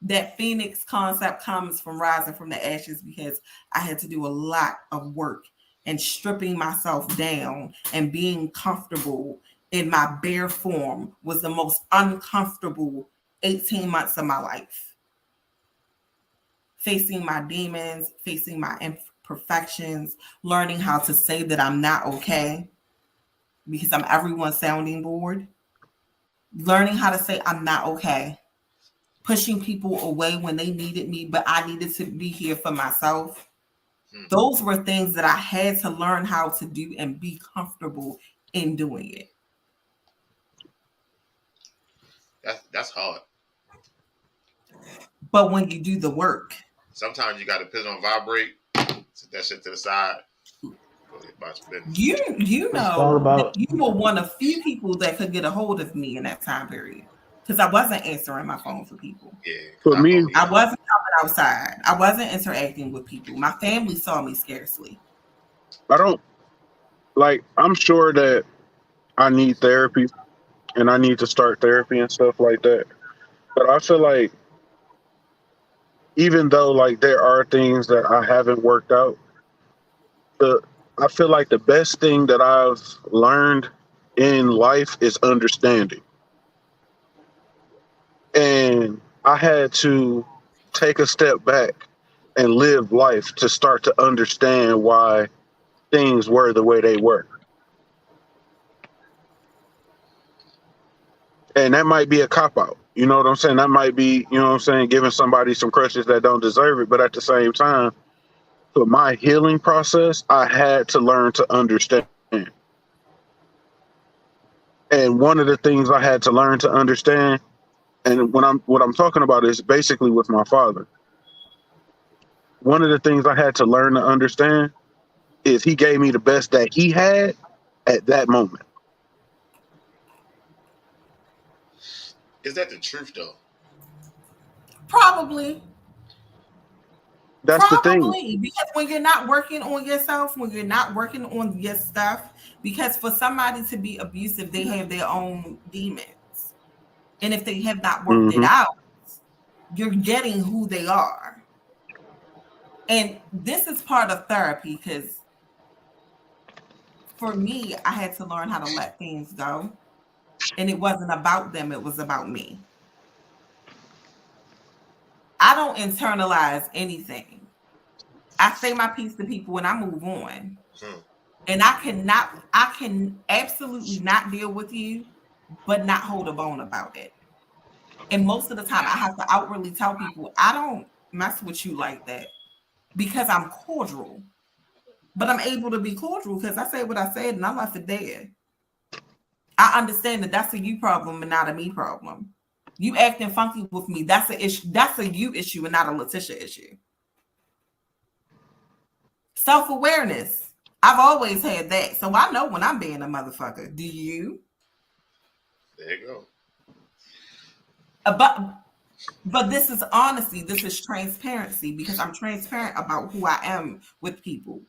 That Phoenix concept comes from rising from the ashes because I had to do a lot of work and stripping myself down and being comfortable in my bare form was the most uncomfortable 18 months of my life. Facing my demons, facing my imperfections, learning how to say that I'm not okay because I'm everyone's sounding board. Learning how to say I'm not okay. Pushing people away when they needed me, but I needed to be here for myself. Those were things that I had to learn how to do and be comfortable in doing it. That's hard. But when you do the work, sometimes you got to put it on vibrate, set that shit to the side. You know that you were one of few people that could get a hold of me in that time period because I wasn't answering my phone for people. Yeah, for me, I wasn't coming outside. I wasn't interacting with people. My family saw me scarcely. I'm sure that I need therapy and I need to start therapy and stuff like that. But I feel like even though like there are things that I haven't worked out, I feel like the best thing that I've learned in life is understanding. And I had to take a step back and live life to start to understand why things were the way they were. And that might be a cop-out. You know what I'm saying? That might be, giving somebody some crutches that don't deserve it. But at the same time, for my healing process, I had to learn to understand. And one of the things I had to learn to understand, and what I'm talking about is basically with my father. One of the things I had to learn to understand is he gave me the best that he had at that moment. Is that the truth, though? Probably. That's the thing. Because when you're not working on yourself, when you're not working on your stuff, because for somebody to be abusive, they have their own demons. And if they have not worked it out, you're getting who they are. And this is part of therapy because for me, I had to learn how to let things go. And it wasn't about them, it was about me. I don't internalize anything. I say my piece to people and I move on. And I can absolutely not deal with you, but not hold a bone about it. And most of the time I have to outwardly tell people I don't mess with you like that because I'm cordial. But I'm able to be cordial because I said what I said and I left it there. I understand that that's a you problem and not a me problem. You acting funky with me, that's an issue. That's a you issue and not a Letitia issue. Self-awareness. I've always had that. So I know when I'm being a motherfucker. Do you? There you go. But this is honesty. This is transparency because I'm transparent about who I am with people.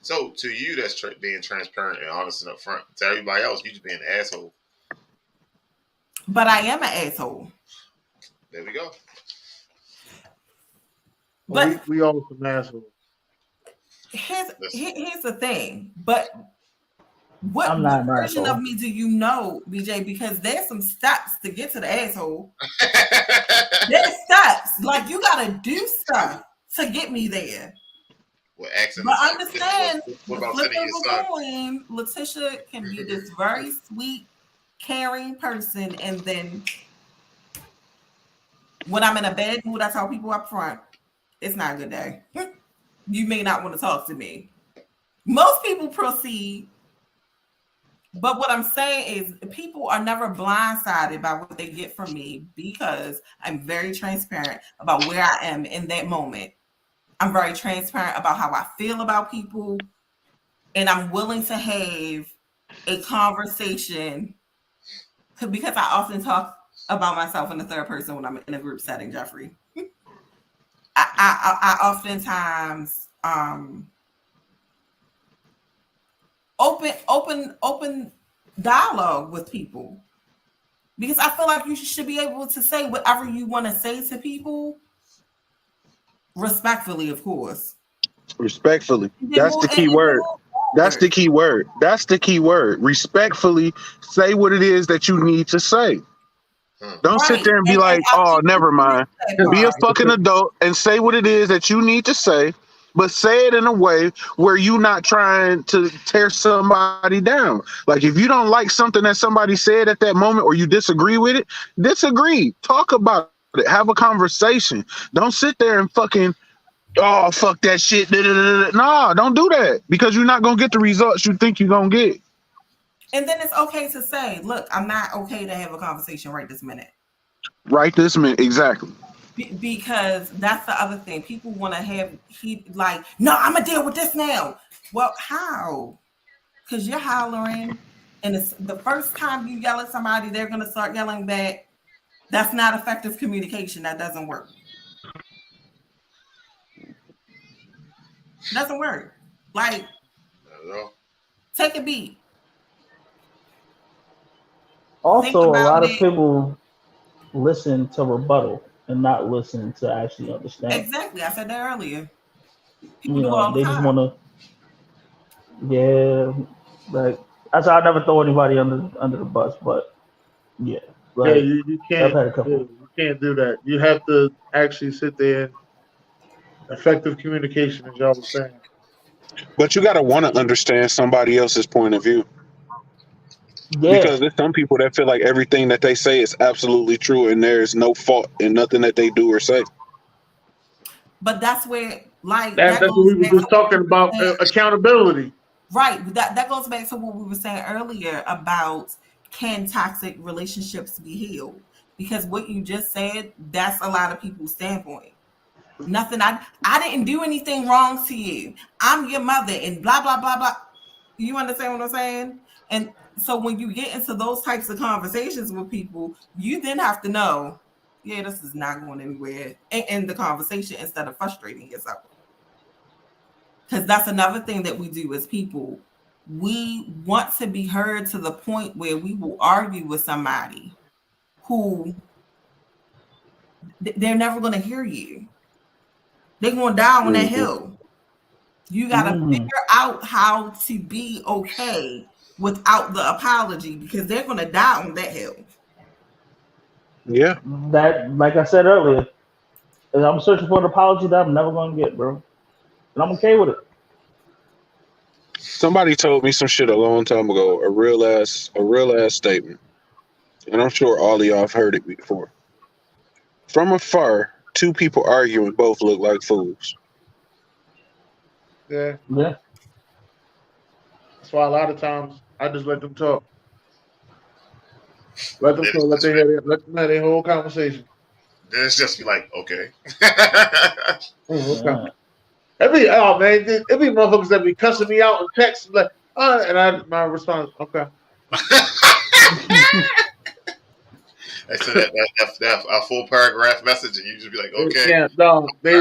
So to you, that's being transparent and honest and upfront. To everybody else, you just being an asshole. But I am an asshole. There we go. But we all some assholes. Here's the thing. But what version of me do you know, BJ? Because there's some steps to get to the asshole. There's steps. Like you gotta do stuff to get me there. But understand, what about sending your son? Coin, Letitia can be this very sweet, caring person, and then when I'm in a bad mood, I tell people up front, it's not a good day. You may not want to talk to me. Most people proceed, but what I'm saying is people are never blindsided by what they get from me because I'm very transparent about where I am in that moment. I'm very transparent about how I feel about people, and I'm willing to have a conversation because I often talk about myself in the third person when I'm in a group setting, Jeffrey. I oftentimes open dialogue with people because I feel like you should be able to say whatever you want to say to people respectfully, of course. Respectfully. That's the key word. That's the key word. That's the key word. Respectfully say what it is that you need to say. Don't sit there and be like, oh, never mind. Be a fucking adult and say what it is that you need to say, but say it in a way where you're not trying to tear somebody down. Like if you don't like something that somebody said at that moment or you disagree with it, disagree. Talk about it. Have a conversation. Don't sit there and fucking, oh, fuck that shit. No, don't do that because you're not going to get the results you think you're going to get. And then it's okay to say, look, I'm not okay to have a conversation right this minute. Right this minute, exactly. Because that's the other thing. People want to have, no, I'm going to deal with this now. Well, how? Because you're hollering, and it's the first time you yell at somebody, they're going to start yelling back. That's not effective communication. That doesn't work. Doesn't work. Like, take a beat. Also, a lot of people listen to rebuttal and not listen to actually understand. Exactly. I said that earlier. People do all the time. Just want to, like, that's why I never throw anybody under the bus, but yeah. Like, you can't. You can't do that. You have to actually sit there. Effective communication, as y'all were saying. But you got to want to understand somebody else's point of view. Yeah. Because there's some people that feel like everything that they say is absolutely true and there's no fault in nothing that they do or say. But that's where, like, that's what we were just talking about, accountability. Right. That goes back to what we were saying earlier about can toxic relationships be healed? Because what you just said, that's a lot of people's standpoint. Nothing. I didn't do anything wrong to you. I'm your mother and blah, blah, blah, blah. You understand what I'm saying? And so when you get into those types of conversations with people, you then have to know, yeah, this is not going anywhere, and end the conversation instead of frustrating yourself. Because that's another thing that we do as people. We want to be heard to the point where we will argue with somebody who they're never going to hear you. They're going to die on that hill. You got to figure out how to be okay without the apology because they're going to die on that hill. Yeah. That, like I said earlier, I'm searching for an apology that I'm never going to get, bro. And I'm okay with it. Somebody told me some shit a long time ago, a real ass statement. And I'm sure all of y'all have heard it before. From afar, two people arguing both look like fools. Yeah. So a lot of times I just let them talk. Let them talk. Let them have their whole conversation. Then it's just be like, okay. Okay. It be motherfuckers that be cussing me out in text like, and my response, okay. They said that a full paragraph message, and you just be like, okay. Yeah, no, they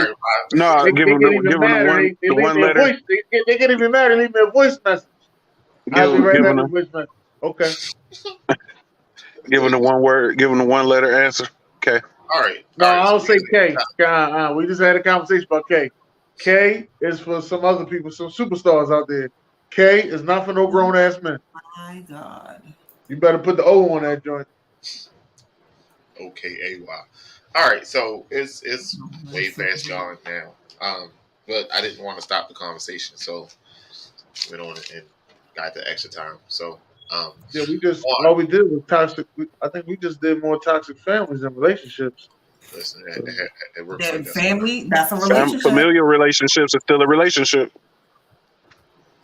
give them the one letter. They get even mad and leave me a voice message. I'll be right back with a voice message. Okay. Give them the one word. Give them the one letter answer. Okay. All right. No, all right, I don't say K. We just had a conversation about K. K is for some other people, some superstars out there. K is not for no grown ass men. My God. You better put the O on that joint. OKAY. All right, so it's way past gone now. But I didn't want to stop the conversation, so went on and got the extra time. So yeah, all we did was toxic. I think we just did more toxic families and relationships. Listen, it works. That family, that's a relationship. Familiar relationships is still a relationship.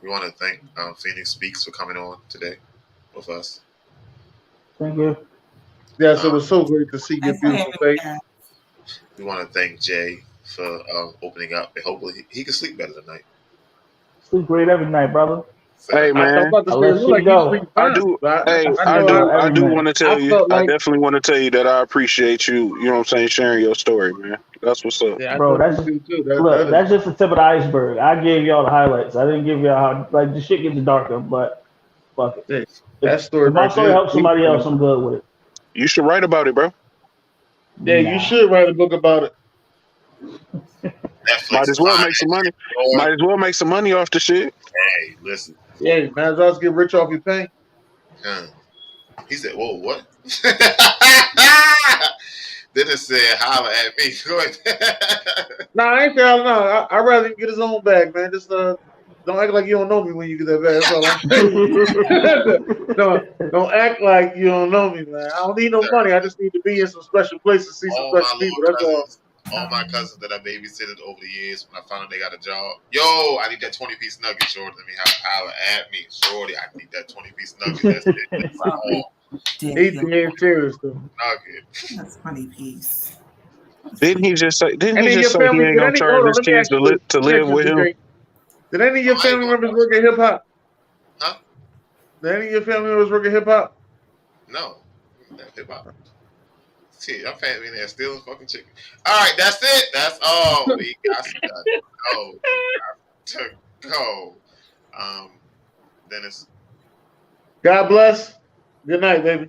We want to thank Phoenix Speaks for coming on today with us. Thank you. Yes, it was so great to see your beautiful face. We want to thank Jay for opening up, and hopefully he can sleep better tonight. Sleep great every night, brother. Hey man, I do want to tell you. I definitely want to tell you that I appreciate you. You know what I'm saying? Sharing your story, man. That's what's up, bro. That's just the tip of the iceberg. I gave y'all the highlights. I didn't give y'all the shit gets darker, but fuck it. That story. If my story helps somebody else, I'm good with it. You should write about it, bro. Yeah, you should write a book about it. Might as well make some money. Might as well make some money off the shit. Hey, listen. Yeah, might as well get rich off your pain. He said, "Whoa, what?" Then it said, "Holler at me." Nah, I ain't saying no. I'd rather him get his own bag, man. Just don't act like you don't know me when you get that bag. That's all I'm saying. Don't act like you don't know me, man. I don't need no money. I just need to be in some special places, see some special people. That's all. All my cousins that I babysitted over the years, when I found out they got a job, yo, I need that 20-piece nugget, shorty. Let me holler at me, shorty. I need that 20-piece nugget. That's it. He's being serious, though. Nugget. That's 20-piece. Didn't he just say? Didn't he just say he ain't gonna charge his kids to live with him? Did any of your family members work at hip hop? Huh? Did any of your family members work at hip hop? No, hip hop. Shit, I'm family there stealing fucking chicken. All right, that's it. That's all we got to go. Dennis. God bless. Good night, baby.